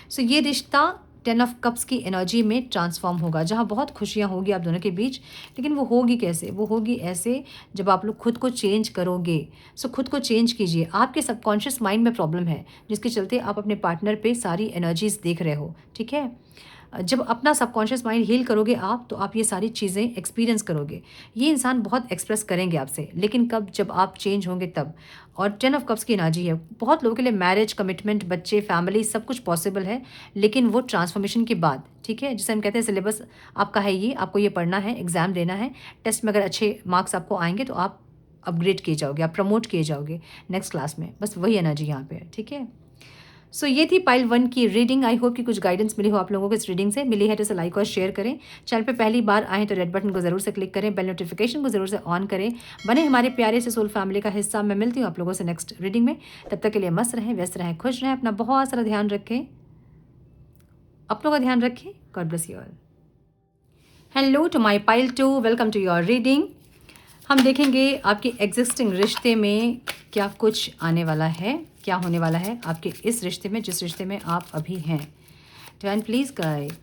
सो ये रिश्ता 10 ऑफ कप्स की एनर्जी में ट्रांसफॉर्म होगा, जहाँ बहुत खुशियाँ होगी आप दोनों के बीच, लेकिन वो होगी कैसे? वो होगी ऐसे, जब आप लोग खुद को चेंज करोगे। सो खुद को चेंज कीजिए। आपके सबकॉन्शियस माइंड में प्रॉब्लम है, जिसके चलते आप अपने पार्टनर पे सारी एनर्जीज देख रहे हो, ठीक है? जब अपना सबकॉन्शियस माइंड हील करोगे आप, तो आप ये सारी चीज़ें एक्सपीरियंस करोगे। ये इंसान बहुत एक्सप्रेस करेंगे आपसे, लेकिन कब? जब आप चेंज होंगे तब। और 10 ऑफ कप्स की एनर्जी है, बहुत लोगों के लिए मैरिज, कमिटमेंट, बच्चे, फैमिली सब कुछ पॉसिबल है, लेकिन वो ट्रांसफॉर्मेशन के बाद, ठीक है? जिसे हम कहते हैं सिलेबस आपका है ये, आपको ये पढ़ना है, एग्ज़ाम देना है, टेस्ट में अगर अच्छे मार्क्स आपको आएंगे तो आप अपग्रेड किए जाओगे, आप प्रमोट किए जाओगे नेक्स्ट क्लास में। बस वही एनर्जी यहाँ पे है, ठीक है? सो ये थी पाइल 1 की रीडिंग। आई होप कि कुछ गाइडेंस मिली हो आप लोगों को इस रीडिंग से। मिली है तो इसे लाइक और शेयर करें। चैनल पे पहली बार आएँ तो रेड बटन को ज़रूर से क्लिक करें, बेल नोटिफिकेशन को ज़रूर से ऑन करें, बने हमारे प्यारे से सोल फैमिली का हिस्सा। मैं मिलती हूँ आप लोगों से नेक्स्ट रीडिंग में। तब तक के लिए मस्त रहें, व्यस्त रहें, खुश रहें, अपना बहुत सारा ध्यान रखें, अपनों का ध्यान रखें। God bless you all. Hello to my pile 2, welcome to your reading. हम देखेंगे आपके एग्जिस्टिंग रिश्ते में क्या कुछ आने वाला है, क्या होने वाला है आपके इस रिश्ते में, जिस रिश्ते में आप अभी हैं। Divine please guide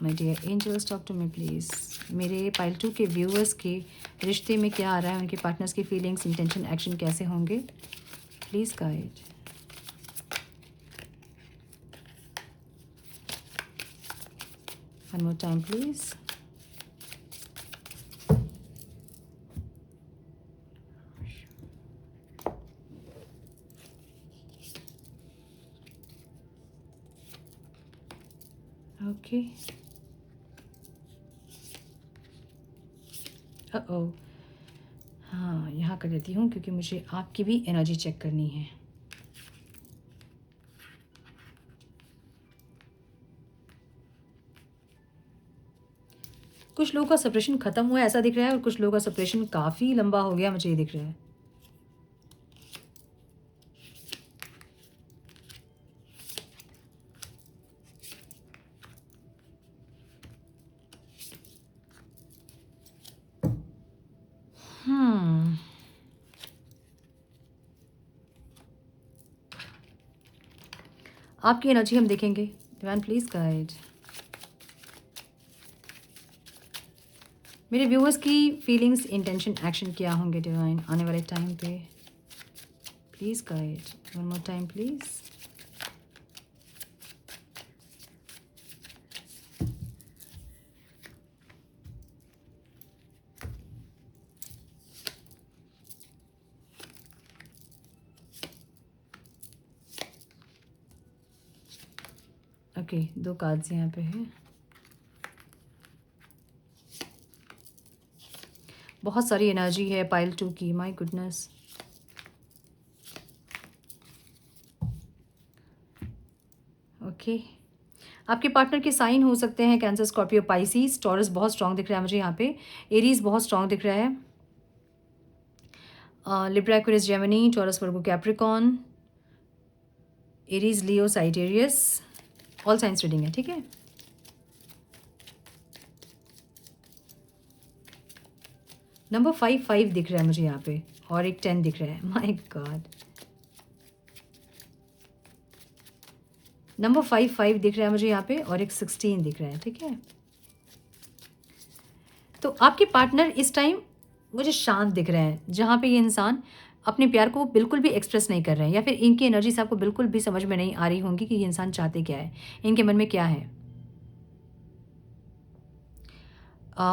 my dear angels, talk to me please. मेरे पाइल 2 के व्यूअर्स के रिश्ते में क्या आ रहा है, उनके पार्टनर्स की फीलिंग्स, इंटेंशन, एक्शन कैसे होंगे, please guide. One more time please. Okay, ओ हाँ, यहाँ कर देती हूँ क्योंकि मुझे आपकी भी एनर्जी चेक करनी है। कुछ लोगों का सेपरेशन ख़त्म हुआ है ऐसा दिख रहा है, और कुछ लोगों का सेपरेशन काफ़ी लंबा हो गया, मुझे ये दिख रहा है। आपकी एनर्जी हम देखेंगे। Divine please guide. मेरे व्यूअर्स की फीलिंग्स, इंटेंशन, एक्शन क्या होंगे डिवाइन आने वाले टाइम पे, please guide. One more time please. Okay, 2 cards यहाँ पे हैं। बहुत सारी एनर्जी है पाइल 2 की, माय गुडनेस। ओके, आपके पार्टनर के साइन हो सकते हैं कैंसर, स्कॉर्पियो, पाइसिस, टॉरस बहुत स्ट्रांग दिख रहा है मुझे यहाँ पे, एरीज बहुत स्ट्रांग दिख रहा है, लिब्रा, एक्वेरियस, जेमिनी, टॉरस, वर्गो, कैप्रिकॉन, एरीज, लियो, साइटेरियस, ऑल साइंस रीडिंग है, ठीक है। नंबर 5 दिख रहा है मुझे यहाँ पे, और एक 10 दिख रहा है, माय गॉड। नंबर 5 दिख रहा है मुझे यहाँ पे, और एक 16 दिख रहा है, ठीक है। तो आपके पार्टनर इस टाइम मुझे शांत दिख रहे हैं, जहाँ पे ये इंसान अपने प्यार को बिल्कुल भी एक्सप्रेस नहीं कर रहे हैं, या फिर इनकी एनर्जी से आपको बिल्कुल भी समझ में नहीं आ रही होंगी कि ये इंसान चाहते क्या है, इनके मन में क्या है।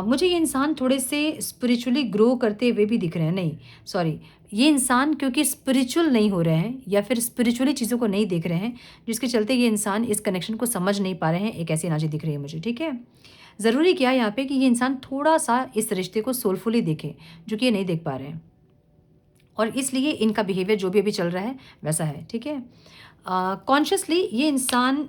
मुझे ये इंसान थोड़े से स्पिरिचुअली ग्रो करते हुए भी दिख रहे हैं, नहीं सॉरी, ये इंसान क्योंकि स्पिरिचुअल नहीं हो रहे हैं या फिर स्पिरिचुअली चीज़ों को नहीं देख रहे हैं, जिसके चलते ये इंसान इस कनेक्शन को समझ नहीं पा रहे हैं, एक ऐसी एनर्जी दिख रही है मुझे, ठीक है। ज़रूरी क्या है यहाँ पे कि ये इंसान थोड़ा सा इस रिश्ते को सोलफुली देखे, जो कि ये नहीं देख पा रहे हैं, और इसलिए इनका बिहेवियर जो भी अभी चल रहा है वैसा है, ठीक है। कॉन्शियसली ये इंसान,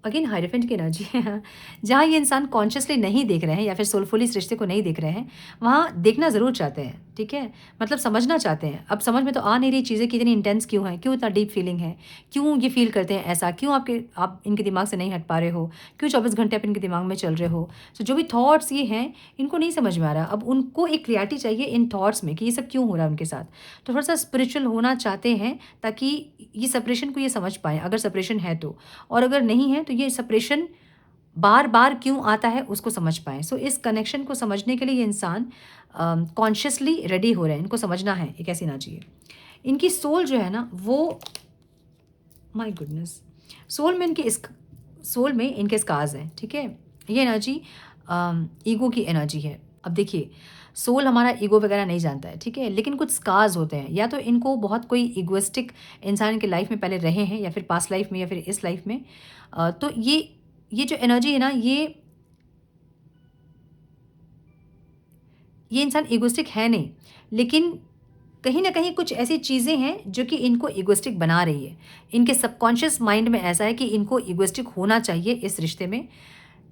अगेन हायरेफेंट की एनर्जी है, जहाँ ये इंसान कॉन्शियसली नहीं देख रहे हैं या फिर सोलफुली इस रिश्ते को नहीं देख रहे हैं, वहाँ देखना ज़रूर चाहते हैं, ठीक है। मतलब समझना चाहते हैं। अब समझ में तो आ नहीं रही चीज़ें कितनी इंटेंस क्यों हैं, क्यों इतना डीप फीलिंग है, क्यों ये फील करते हैं ऐसा, क्यों आप इनके दिमाग से नहीं हट पा रहे हो, क्यों 24 घंटे आप इनके दिमाग में चल रहे हो। तो जो भी थॉट्स ये हैं, इनको नहीं समझ में आ रहा। अब उनको एक क्लियरिटी चाहिए इन थॉट्स में कि ये सब क्यों हो रहा है उनके साथ। तो थोड़ा सा स्पिरिचुअल होना चाहते हैं ताकि ये सेपरेशन को ये समझ पाएँ, अगर सेपरेशन है तो, और अगर नहीं है तो ये सेपरेशन बार बार क्यों आता है उसको समझ पाएँ। सो इस कनेक्शन को समझने के लिए ये इंसान कॉन्शियसली रेडी हो रहे हैं, इनको समझना है एक ऐसी एनर्जी है। इनकी सोल जो है ना वो, माय गुडनेस, सोल में इनके स्कार्स हैं, ठीक है। ये एनर्जी ईगो की एनर्जी है। अब देखिए, सोल हमारा ईगो वगैरह नहीं जानता है, ठीक है, लेकिन कुछ स्कार्स होते हैं, या तो इनको बहुत कोई इगोइस्टिक इंसान के लाइफ में पहले रहे हैं, या फिर पास्ट लाइफ में, या फिर इस लाइफ में। तो ये जो एनर्जी है ना, ये इंसान इगोइस्टिक है नहीं, लेकिन कहीं न कहीं कुछ ऐसी चीज़ें हैं जो कि इनको इगोइस्टिक बना रही है। इनके सबकॉन्शियस माइंड में ऐसा है कि इनको इगोइस्टिक होना चाहिए इस रिश्ते में,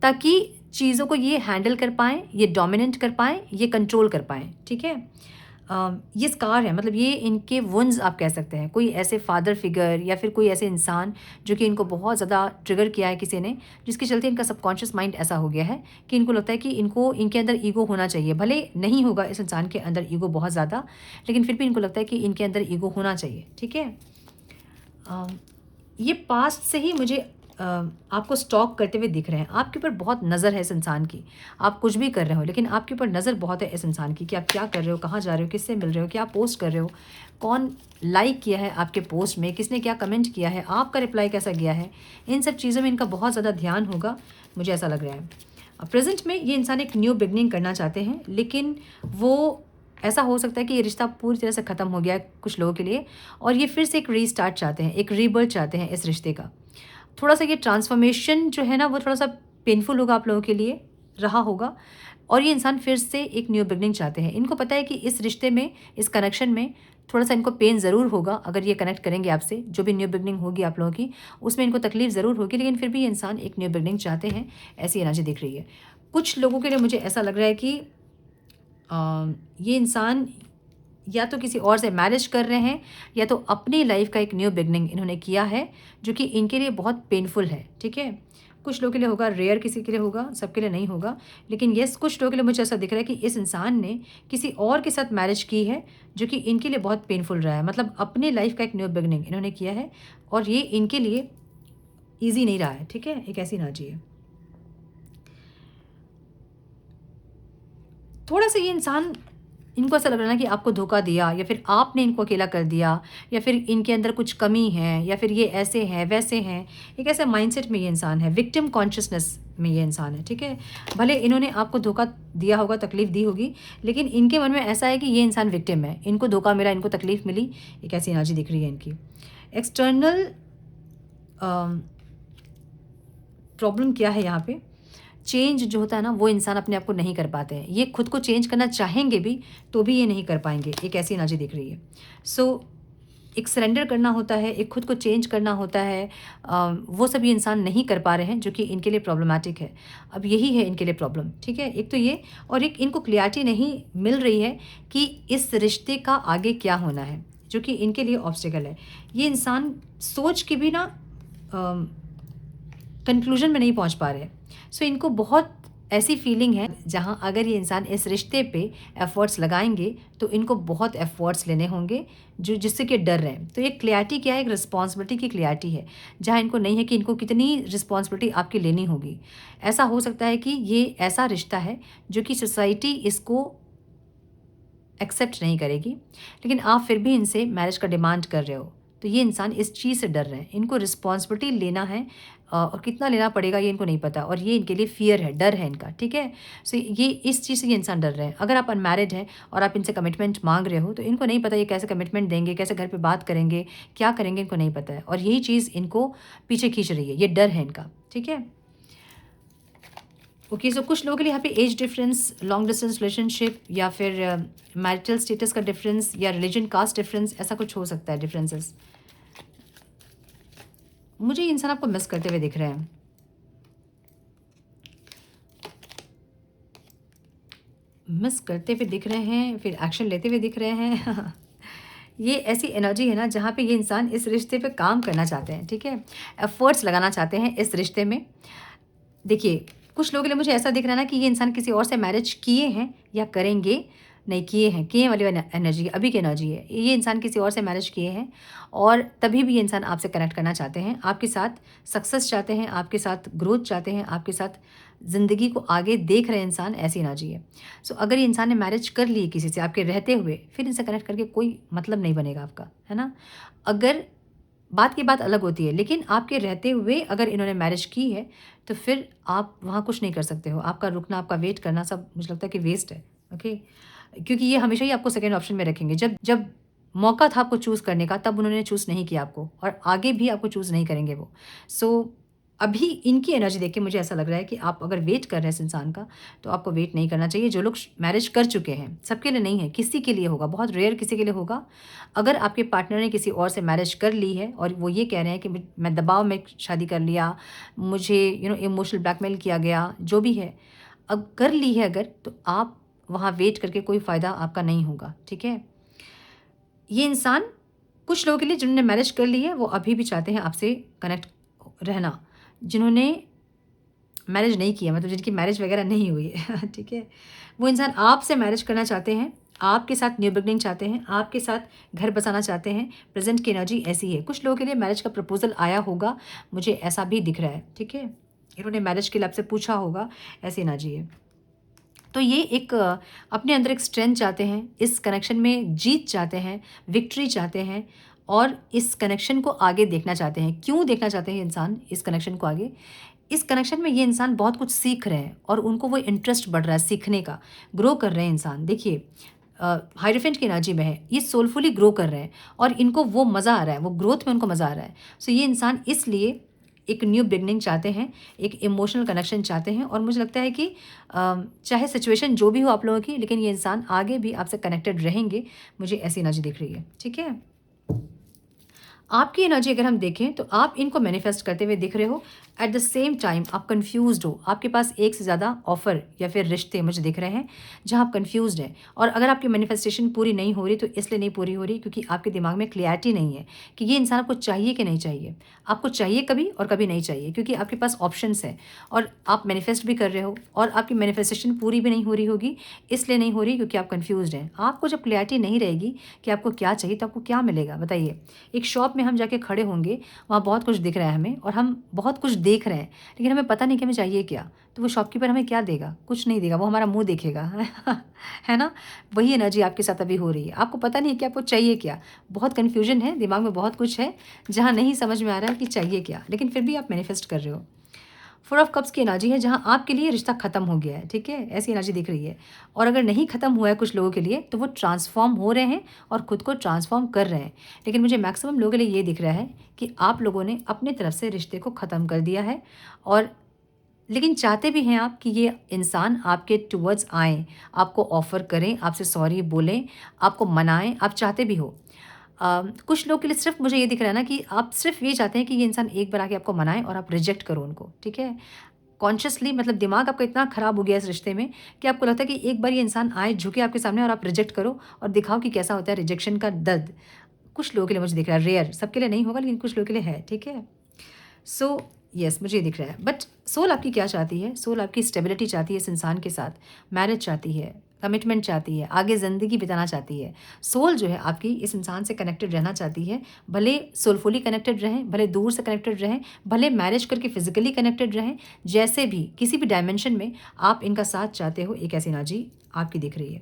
ताकि चीज़ों को ये हैंडल कर पाएँ, ये डोमिनेट कर पाएँ, ये कंट्रोल कर पाएँ, ठीक है। ये स्कार है, मतलब ये इनके वुंड्स आप कह सकते हैं। कोई ऐसे फादर फिगर या फिर कोई ऐसे इंसान जो कि इनको बहुत ज़्यादा ट्रिगर किया है किसी ने, जिसके चलते इनका सबकॉन्शियस माइंड ऐसा हो गया है कि इनको लगता है कि इनको इनके अंदर ईगो होना चाहिए। भले नहीं होगा इस इंसान के अंदर ईगो बहुत ज़्यादा, लेकिन फिर भी इनको लगता है कि इनके अंदर ईगो होना चाहिए। ठीक है, ये पास्ट से ही मुझे आपको स्टॉक करते हुए दिख रहे हैं। आपके ऊपर बहुत नज़र है इस इंसान की। आप कुछ भी कर रहे हो, लेकिन आपके ऊपर नज़र बहुत है इस इंसान की कि आप क्या कर रहे हो, कहाँ जा रहे हो, किससे मिल रहे हो, क्या पोस्ट कर रहे हो, कौन लाइक किया है आपके पोस्ट में, किसने क्या कमेंट किया है, आपका रिप्लाई कैसा गया है। इन सब चीज़ों में इनका बहुत ज़्यादा ध्यान होगा, मुझे ऐसा लग रहा है। प्रेजेंट में ये इंसान एक न्यू बिगनिंग करना चाहते हैं, लेकिन वो ऐसा हो सकता है कि ये रिश्ता पूरी तरह से ख़त्म हो गया है कुछ लोगों के लिए, और ये फिर से एक रीस्टार्ट चाहते हैं, एक रीबर्थ चाहते हैं इस रिश्ते का। थोड़ा सा ये ट्रांसफॉर्मेशन जो है ना, वो थोड़ा सा पेनफुल होगा आप लोगों के लिए, रहा होगा। और ये इंसान फिर से एक न्यू बिगनिंग चाहते हैं। इनको पता है कि इस रिश्ते में, इस कनेक्शन में थोड़ा सा इनको पेन ज़रूर होगा अगर ये कनेक्ट करेंगे आपसे। जो भी न्यू बिगनिंग होगी आप लोगों की, उसमें इनको तकलीफ ज़रूर होगी, लेकिन फिर भी ये इंसान एक न्यू बिगनिंग चाहते हैं, ऐसी एनर्जी दिख रही है। कुछ लोगों के लिए मुझे ऐसा लग रहा है कि ये इंसान या तो किसी और से मैरिज कर रहे हैं, या तो अपनी लाइफ का एक न्यू बिगनिंग इन्होंने किया है, जो कि इनके लिए बहुत पेनफुल है। ठीक है, कुछ लोगों के लिए होगा, रेयर किसी के लिए होगा, सबके लिए नहीं होगा। लेकिन येस, कुछ लोगों के लिए मुझे ऐसा दिख रहा है कि इस इंसान ने किसी और के साथ मैरिज की है, जो कि इनके लिए बहुत पेनफुल रहा है। मतलब अपने लाइफ का एक न्यू बिगनिंग इन्होंने किया है, और ये इनके लिए ईजी नहीं रहा है। ठीक है, एक ऐसी एनर्जी है। थोड़ा सा ये इंसान, इनको ऐसा लग रहा है ना कि आपको धोखा दिया, या फिर आपने इनको अकेला कर दिया, या फिर इनके अंदर कुछ कमी है, या फिर ये ऐसे हैं वैसे हैं। एक ऐसे माइंडसेट में ये इंसान है, विक्टिम कॉन्शियसनेस में ये इंसान है। ठीक है, भले इन्होंने आपको धोखा दिया होगा, तकलीफ दी होगी, लेकिन इनके मन में ऐसा है कि ये इंसान विक्टिम है, इनको धोखा मिला, इनको तकलीफ मिली। एक ऐसी एनर्जी दिख रही है इनकी। एक्सटर्नल प्रॉब्लम क्या है यहाँ पे? चेंज जो होता है ना, वो इंसान अपने आप को नहीं कर पाते हैं। ये खुद को चेंज करना चाहेंगे भी, तो भी ये नहीं कर पाएंगे। एक ऐसी एनर्जी दिख रही है। सो एक सरेंडर करना होता है, एक खुद को चेंज करना होता है, वो सब ये इंसान नहीं कर पा रहे हैं, जो कि इनके लिए प्रॉब्लमैटिक है। अब यही है इनके लिए प्रॉब्लम। ठीक है, एक तो ये, और एक इनको क्लियरिटी नहीं मिल रही है कि इस रिश्ते का आगे क्या होना है, जो कि इनके लिए ऑब्स्टिकल है। ये इंसान सोच के भी ना कंक्लूजन में नहीं पहुंच पा रहे। सो इनको बहुत ऐसी फीलिंग है जहां अगर ये इंसान इस रिश्ते पे एफर्ट्स लगाएंगे, तो इनको बहुत एफर्ट्स लेने होंगे, जो जिससे कि डर रहे हैं। तो एक क्लैरिटी क्या है? एक रिस्पॉन्सिबिलिटी की क्लैरिटी है, जहां इनको नहीं है कि इनको कितनी रिस्पॉन्सिबिलिटी आपकी लेनी होगी। ऐसा हो सकता है कि ये ऐसा रिश्ता है जो कि सोसाइटी इसको एक्सेप्ट नहीं करेगी, लेकिन आप फिर भी इनसे मैरिज का डिमांड कर रहे हो। तो ये इंसान इस चीज़ से डर रहे हैं। इनको रिस्पॉन्सिबिलिटी लेना है, और कितना लेना पड़ेगा ये इनको नहीं पता, और ये इनके लिए फ़ियर है, डर है इनका। ठीक है, सो ये इस चीज़ से ये इंसान डर रहे हैं। अगर आप अनमैरिड हैं और आप इनसे कमिटमेंट मांग रहे हो, तो इनको नहीं पता ये कैसे कमिटमेंट देंगे, कैसे घर पे बात करेंगे, क्या करेंगे, इनको नहीं पता है, और यही चीज़ इनको पीछे खींच रही है। ये डर है इनका। ठीक है, ओके। सो कुछ लोगों के लिए यहाँ पे age difference, long distance relationship, या फिर मैरिटल स्टेटस का डिफरेंस, या रिलीजन कास्ट डिफरेंस, ऐसा कुछ हो सकता है डिफरेंसेस। मुझे ये इंसान आपको मिस करते हुए दिख रहे हैं। मिस करते हुए दिख रहे हैं, फिर एक्शन लेते हुए दिख रहे हैं। ये ऐसी एनर्जी है ना, जहाँ पे ये इंसान इस रिश्ते पे काम करना चाहते हैं। ठीक है, एफर्ट्स लगाना चाहते हैं इस रिश्ते में। देखिए, कुछ लोगों के लिए मुझे ऐसा दिख रहा है ना कि ये इंसान किसी और से मैरिज किए हैं या करेंगे, नहीं किए हैं, किए वाली एनर्जी अभी की एनर्जी है। ये इंसान किसी और से मैरिज किए हैं, और तभी भी ये इंसान आपसे कनेक्ट करना चाहते हैं, आपके साथ सक्सेस चाहते हैं, आपके साथ ग्रोथ चाहते हैं, आपके साथ ज़िंदगी को आगे देख रहे इंसान, ऐसी एनर्जी है। सो अगर ये इंसान ने मैरिज कर ली किसी से आपके रहते हुए, फिर इनसे कनेक्ट करके कोई मतलब नहीं बनेगा आपका, है ना। अगर बात की बात अलग होती है, लेकिन आपके रहते हुए अगर इन्होंने मैरिज की है, तो फिर आप वहाँ कुछ नहीं कर सकते हो। आपका रुकना, आपका वेट करना सब मुझे लगता है कि वेस्ट है। ओके, क्योंकि ये हमेशा ही आपको सेकंड ऑप्शन में रखेंगे। जब जब मौका था आपको चूज़ करने का, तब उन्होंने चूज़ नहीं किया आपको, और आगे भी आपको चूज़ नहीं करेंगे वो। सो अभी इनकी एनर्जी देख के मुझे ऐसा लग रहा है कि आप अगर वेट कर रहे हैं इस इंसान का, तो आपको वेट नहीं करना चाहिए। जो लोग मैरिज कर चुके हैं, सबके लिए नहीं है, किसी के लिए होगा, बहुत रेयर किसी के लिए होगा। अगर आपके पार्टनर ने किसी और से मैरिज कर ली है, और वो ये कह रहे हैं कि मैं दबाव में शादी कर लिया, मुझे इमोशनल ब्लैकमेल किया गया, जो भी है, अब कर ली है अगर, तो आप वहाँ वेट करके कोई फ़ायदा आपका नहीं होगा, ठीक है। ये इंसान कुछ लोगों के लिए जिन्होंने मैरिज कर ली है वो अभी भी चाहते हैं आपसे कनेक्ट रहना। जिन्होंने मैरिज नहीं किया, मतलब जिनकी मैरिज वगैरह नहीं हुई है ठीक है, वो इंसान आपसे मैरिज करना चाहते हैं, आपके साथ न्यू बिगनिंग चाहते हैं, आपके साथ घर बसाना चाहते हैं। प्रेजेंट की एनर्जी ऐसी है। कुछ लोगों के लिए मैरिज का प्रपोजल आया होगा, मुझे ऐसा भी दिख रहा है, ठीक है। इन्होंने मैरिज के लिए आपसे पूछा होगा, ऐसी एनर्जी है। तो ये एक अपने अंदर एक स्ट्रेंथ चाहते हैं, इस कनेक्शन में जीत चाहते हैं, विक्ट्री चाहते हैं और इस कनेक्शन को आगे देखना चाहते हैं। क्यों देखना चाहते हैं इंसान इस कनेक्शन को आगे? इस कनेक्शन में ये इंसान बहुत कुछ सीख रहे हैं और उनको वो इंटरेस्ट बढ़ रहा है सीखने का, ग्रो कर रहे हैं इंसान। देखिए हाइरोफेंट की एनर्जी में है, ये सोलफुली ग्रो कर रहे हैं और इनको वो मज़ा आ रहा है, वो ग्रोथ में उनको मज़ा आ रहा है। सो ये इंसान इसलिए एक न्यू बिगनिंग चाहते हैं, एक इमोशनल कनेक्शन चाहते हैं और मुझे लगता है कि चाहे सिचुएशन जो भी हो आप लोगों की, लेकिन ये इंसान आगे भी आपसे कनेक्टेड रहेंगे, मुझे ऐसी एनर्जी दिख रही है, ठीक है। आपकी एनर्जी अगर हम देखें तो आप इनको मैनिफेस्ट करते हुए दिख रहे हो। एट द सेम टाइम आप कंफ्यूज्ड हो, आपके पास एक से ज़्यादा ऑफर या फिर रिश्ते मुझे दिख रहे हैं जहां आप कंफ्यूज्ड हैं। और अगर आपकी मैनिफेस्टेशन पूरी नहीं हो रही तो इसलिए नहीं पूरी हो रही क्योंकि आपके दिमाग में क्लियरिटी नहीं है कि ये इंसान आपको चाहिए कि नहीं चाहिए। आपको चाहिए कभी और कभी नहीं चाहिए क्योंकि आपके पास ऑप्शंस हैं और आप मैनिफेस्ट भी कर रहे हो और आपकी मैनिफेस्टेशन पूरी भी नहीं हो रही होगी, इसलिए नहीं हो रही क्योंकि आप कंफ्यूज्ड हैं। आपको जब क्लियरिटी नहीं रहेगी कि आपको क्या चाहिए तो आपको क्या मिलेगा बताइए। एक शॉप में हम जाके खड़े होंगे, वहाँ बहुत कुछ दिख रहा है हमें और हम बहुत कुछ देख रहे हैं, लेकिन हमें पता नहीं कि हमें चाहिए क्या। तो वो शॉपकीपर हमें क्या देगा? कुछ नहीं देगा, वो हमारा मुँह देखेगा है ना? वही एनर्जी आपके साथ अभी हो रही है। आपको पता नहीं है कि आपको चाहिए क्या। बहुत कन्फ्यूजन है, दिमाग में बहुत कुछ है, जहाँ नहीं समझ में आ रहा है कि चाहिए क्या, लेकिन फिर भी आप मैनिफेस्ट कर रहे हो। 4 ऑफ कप्स की एनर्जी है जहाँ आपके लिए रिश्ता खत्म हो गया है, ठीक है? ऐसी एनर्जी दिख रही है। और अगर नहीं खत्म हुआ है कुछ लोगों के लिए तो वो ट्रांसफॉर्म हो रहे हैं और खुद को ट्रांसफॉर्म कर रहे हैं। लेकिन मुझे मैक्सिमम लोगों के लिए ये दिख रहा है कि आप लोगों ने अपनी तरफ से रिश्ते को ख़त्म कर दिया है और लेकिन चाहते भी हैं आप कि ये इंसान आपके टुवर्ड्स आएँ, आपको ऑफ़र करें, आपसे सॉरी बोलें, आपको मनाएँ, आप चाहते भी हो। कुछ लोग के लिए सिर्फ मुझे ये दिख रहा है ना कि आप सिर्फ ये चाहते हैं कि ये इंसान एक बार आके आपको मनाए और आप रिजेक्ट करो उनको, ठीक है? कॉन्शियसली मतलब दिमाग आपका इतना ख़राब हो गया है इस रिश्ते में कि आपको लगता है कि एक बार ये इंसान आए, झुके आपके सामने और आप रिजेक्ट करो और दिखाओ कि कैसा होता है रिजेक्शन का दर्द। कुछ लोगों के लिए मुझे दिख रहा है, रेयर, सबके लिए नहीं होगा लेकिन कुछ लोगों के लिए है, ठीक है? सो यस मुझे ये दिख रहा है। बट सोल आपकी क्या चाहती है? सोल आपकी स्टेबिलिटी चाहती है इस इंसान के साथ, मैरिज चाहती है, कमिटमेंट चाहती है, आगे ज़िंदगी बिताना चाहती है। सोल जो है आपकी इस इंसान से कनेक्टेड रहना चाहती है, भले सोलफुली कनेक्टेड रहें, भले दूर से कनेक्टेड रहें, भले मैरिज करके फिजिकली कनेक्टेड रहें, जैसे भी किसी भी डायमेंशन में आप इनका साथ चाहते हो, एक ऐसी एनर्जी आपकी दिख रही है।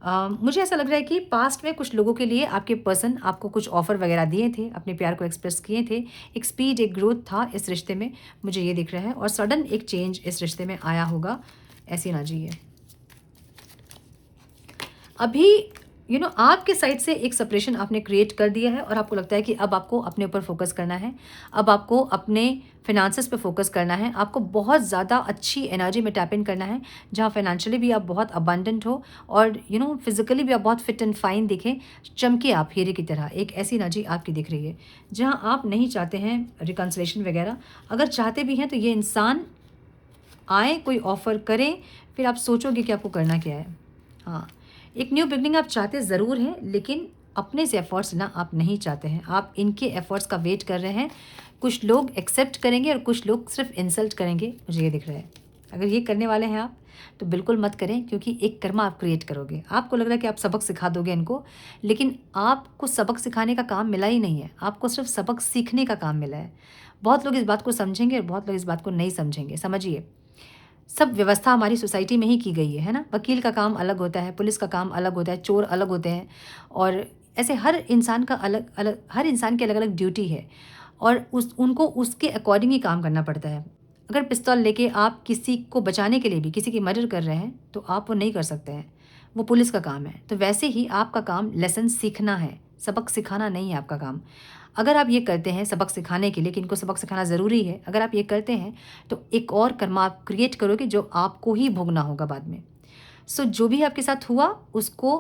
मुझे ऐसा लग रहा है कि पास्ट में कुछ लोगों के लिए आपके पर्सन आपको कुछ ऑफ़र वगैरह दिए थे, अपने प्यार को एक्सप्रेस किए थे, एक स्पीड, एक ग्रोथ था इस रिश्ते में, मुझे ये दिख रहा है और सडन एक चेंज इस रिश्ते में आया होगा, ऐसी एनर्जी है। अभी आपके साइड से एक सेपरेशन आपने क्रिएट कर दिया है और आपको लगता है कि अब आपको अपने ऊपर फोकस करना है, अब आपको अपने फिनेंसेस पे फोकस करना है, आपको बहुत ज़्यादा अच्छी एनर्जी में टैप इन करना है जहाँ फाइनेंशियली भी आप बहुत अबंडेंट हो और फिजिकली भी आप बहुत फिट एंड फाइन दिखें, चमके आप हीरे की तरह। एक ऐसी एनर्जी आपकी दिख रही है जहाँ आप नहीं चाहते हैं रिकन्सिलेशन वगैरह। अगर चाहते भी हैं तो ये इंसान आए, कोई ऑफ़र करें, फिर आप सोचोगे कि आपको करना क्या है। हाँ, एक न्यू बिगनिंग आप चाहते ज़रूर हैं लेकिन अपने से एफ़र्ट्स ना आप नहीं चाहते हैं, आप इनके एफ़र्ट्स का वेट कर रहे हैं। कुछ लोग एक्सेप्ट करेंगे और कुछ लोग सिर्फ इंसल्ट करेंगे, मुझे ये दिख रहा है। अगर ये करने वाले हैं आप तो बिल्कुल मत करें क्योंकि एक कर्मा आप क्रिएट करोगे। आपको लग रहा है कि आप सबक सिखा दोगे इनको, लेकिन आपको सबक सिखाने का काम मिला ही नहीं है, आपको सिर्फ सबक सीखने का काम मिला है। बहुत लोग इस बात को समझेंगे और बहुत लोग इस बात को नहीं समझेंगे। समझिए, सब व्यवस्था हमारी सोसाइटी में ही की गई है ना? वकील का काम अलग होता है, पुलिस का काम अलग होता है, चोर अलग होते हैं और ऐसे हर इंसान का अलग अलग, हर इंसान की अलग अलग ड्यूटी है और उनको उसके अकॉर्डिंग ही काम करना पड़ता है। अगर पिस्तौल लेके आप किसी को बचाने के लिए भी किसी की मर्डर कर रहे हैं तो आप वो नहीं कर सकते हैं, वो पुलिस का काम है। तो वैसे ही आपका काम लेसन सीखना है, सबक सिखाना नहीं है आपका काम। अगर आप ये करते हैं सबक सिखाने के लिए कि इनको सबक सिखाना ज़रूरी है, अगर आप ये करते हैं तो एक और कर्मा आप क्रिएट करोगे जो आपको ही भोगना होगा बाद में। सो जो भी आपके साथ हुआ उसको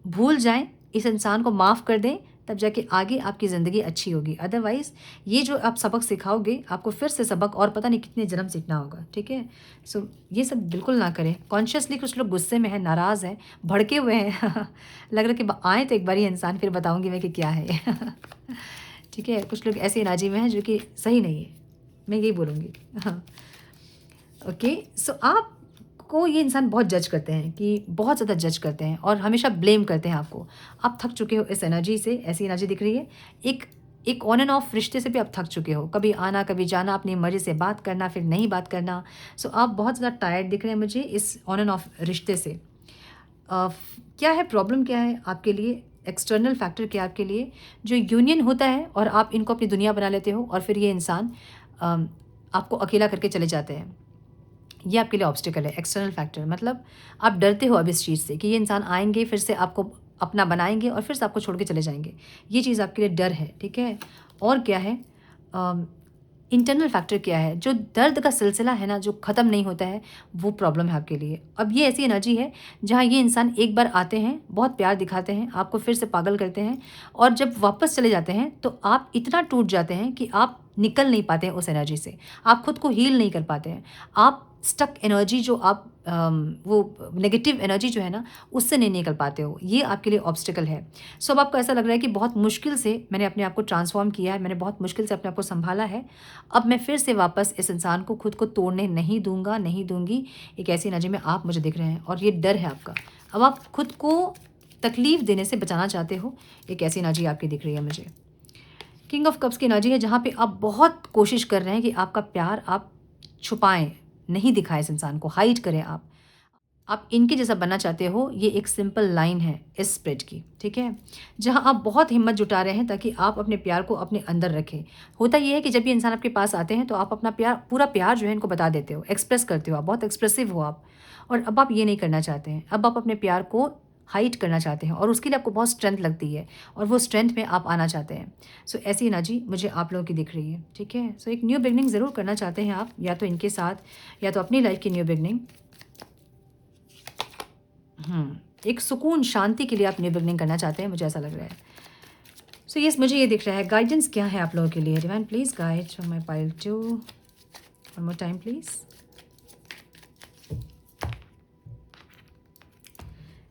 भूल जाएं, इस इंसान को माफ़ कर दें तब जाके आगे आपकी ज़िंदगी अच्छी होगी। अदरवाइज़ ये जो आप सबक सिखाओगे, आपको फिर से सबक और पता नहीं कितने जन्म सीखना होगा, ठीक है? सो ये सब बिल्कुल ना करें। कॉन्शियसली कुछ लोग गुस्से में हैं, नाराज़ हैं, भड़के हुए हैं लग रहा है कि आएँ तो एक बार ही इंसान, फिर बताऊँगी मैं कि क्या है ठीक है? कुछ लोग ऐसी एनर्जी में हैं जो कि सही नहीं है, मैं यही बोलूँगी हाँ। ओके, सो आपको ये इंसान बहुत जज करते हैं, कि बहुत ज़्यादा जज करते हैं और हमेशा ब्लेम करते हैं आपको। आप थक चुके हो इस एनर्जी से, ऐसी एनर्जी दिख रही है। एक एक ऑन एंड ऑफ रिश्ते से भी आप थक चुके हो, कभी आना कभी जाना, अपनी मर्ज़ी से बात करना फिर नहीं बात करना। सो आप बहुत ज़्यादा टायर्ड दिख रहे हैं मुझे इस ऑन एंड ऑफ रिश्ते से। क्या है प्रॉब्लम, क्या है आपके लिए, एक्सटर्नल फैक्टर क्या है आपके लिए, जो यूनियन होता है और आप इनको अपनी दुनिया बना लेते हो और फिर ये इंसान आपको अकेला करके चले जाते हैं। ये आपके लिए ऑब्स्टिकल है, एक्सटर्नल फैक्टर। मतलब आप डरते हो अब इस चीज़ से कि ये इंसान आएँगे, फिर से आपको अपना बनाएँगे और फिर से आपको छोड़ के चले जाएँगे। ये चीज़ आपके लिए डर है, ठीक है? और क्या है, इंटरनल फैक्टर क्या है, जो दर्द का सिलसिला है ना, जो ख़त्म नहीं होता है, वो प्रॉब्लम है आपके लिए। अब ये ऐसी एनर्जी है जहाँ ये इंसान एक बार आते हैं, बहुत प्यार दिखाते हैं, आपको फिर से पागल करते हैं और जब वापस चले जाते हैं तो आप इतना टूट जाते हैं कि आप निकल नहीं पाते हैं उस एनर्जी से। आप खुद को हील नहीं कर पाते हैं। आप स्टक एनर्जी जो आप वो नेगेटिव एनर्जी जो है ना, उससे नहीं निकल पाते हो। ये आपके लिए ऑब्स्टिकल है। सो अब आपको ऐसा लग रहा है कि बहुत मुश्किल से मैंने अपने आप को ट्रांसफ़ॉर्म किया है, मैंने बहुत मुश्किल से अपने आप को सँभाला है। अब मैं फिर से वापस इस इंसान को खुद को तोड़ने नहीं दूँगा, नहीं दूँगी। एक ऐसी एनर्जी में आप मुझे दिख रहे हैं और ये डर है आपका। अब आप खुद को तकलीफ़ देने से बचाना चाहते हो, एक ऐसी एनर्जी आपकी दिख रही है मुझे। किंग ऑफ कप्स की एनर्जी है जहाँ पे आप बहुत कोशिश कर रहे हैं कि आपका प्यार आप छुपाएँ, नहीं दिखाएँ इस इंसान को, हाइड करें आप। आप इनके जैसा बनना चाहते हो, ये एक सिंपल लाइन है इस स्प्रेड की, ठीक है? जहाँ आप बहुत हिम्मत जुटा रहे हैं ताकि आप अपने प्यार को अपने अंदर रखें। होता ये है कि जब ये इंसान आपके पास आते हैं तो आप अपना प्यार, पूरा प्यार जो है इनको बता देते हो, एक्सप्रेस करते हो, आप बहुत एक्सप्रेसिव हो आप। और अब आप ये नहीं करना चाहते हैं, अब आप अपने प्यार को हाइड करना चाहते हैं और उसके लिए आपको बहुत स्ट्रेंथ लगती है और वो स्ट्रेंथ में आप आना चाहते हैं। सो ऐसी एनर्जी मुझे आप लोगों की दिख रही है, ठीक है? सो एक न्यू बिगनिंग ज़रूर करना चाहते हैं आप, या तो इनके साथ या तो अपनी लाइफ की न्यू बिगनिंग। एक सुकून शांति के लिए आप न्यू बिगनिंग करना चाहते हैं, मुझे ऐसा लग रहा है। सो यस, मुझे ये दिख रहा है। गाइडेंस क्या है आप लोगों के लिए? Divine please guide from my pile 2, one more time please.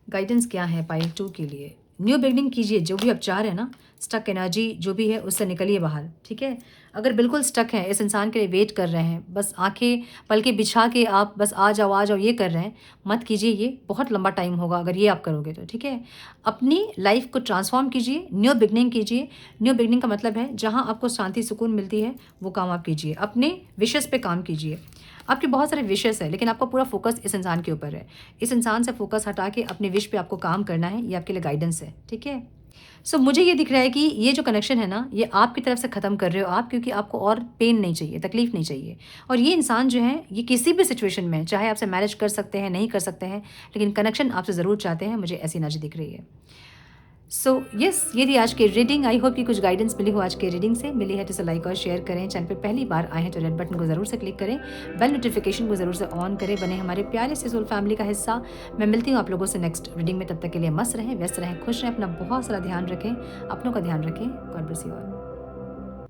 Guidance क्या है पाइल 2 के लिए? न्यू बिगनिंग कीजिए, जो भी आप चाह रहे हैं ना, स्टक एनर्जी जो भी है उससे निकलिए बाहर, ठीक है? अगर बिल्कुल स्टक हैं, इस इंसान के लिए वेट कर रहे हैं, बस आँखें पलकें बिछा के आप बस आ जाओ ये कर रहे हैं, मत कीजिए ये, बहुत लंबा टाइम होगा अगर ये आप करोगे तो, ठीक है? अपनी लाइफ़ को ट्रांसफ़ॉर्म कीजिए, न्यू बिगनिंग कीजिए। न्यू बिगनिंग का मतलब है जहाँ आपको शांति सुकून मिलती है, वो काम आप कीजिए। अपने विशेज़ पे काम कीजिए। आपके बहुत सारे विशेज़ हैं, लेकिन आपका पूरा फ़ोकस इस इंसान के ऊपर है। इस इंसान से फ़ोकस हटा के अपने विश पे आपको काम करना है, ये आपके लिए गाइडेंस है, ठीक है? सो मुझे ये दिख रहा है कि ये जो कनेक्शन है ना, ये आपकी तरफ से ख़त्म कर रहे हो आप, क्योंकि आपको और पेन नहीं चाहिए, तकलीफ़ नहीं चाहिए। और ये इंसान जो है, ये किसी भी सिचुएशन में, चाहे आपसे मैरिज कर सकते हैं, नहीं कर सकते हैं, लेकिन कनेक्शन आपसे ज़रूर चाहते हैं, मुझे ऐसी एनर्जी दिख रही है। सो यस, ये थी आज की रीडिंग। आई होप कि कुछ गाइडेंस मिली हो आज के रीडिंग से। मिली है तो इसे लाइक और शेयर करें। चैनल पे पहली बार आए हैं तो रेड बटन को ज़रूर से क्लिक करें, बेल नोटिफिकेशन को ज़रूर से ऑन करें, बने हमारे प्यारे से सोल फैमिली का हिस्सा। मैं मिलती हूँ आप लोगों से नेक्स्ट रीडिंग में। तब तक के लिए मस्त रहें, व्यस्त रहें, खुश रहें, अपना बहुत सारा ध्यान रखें, अपनों का ध्यान रखें। God bless you all.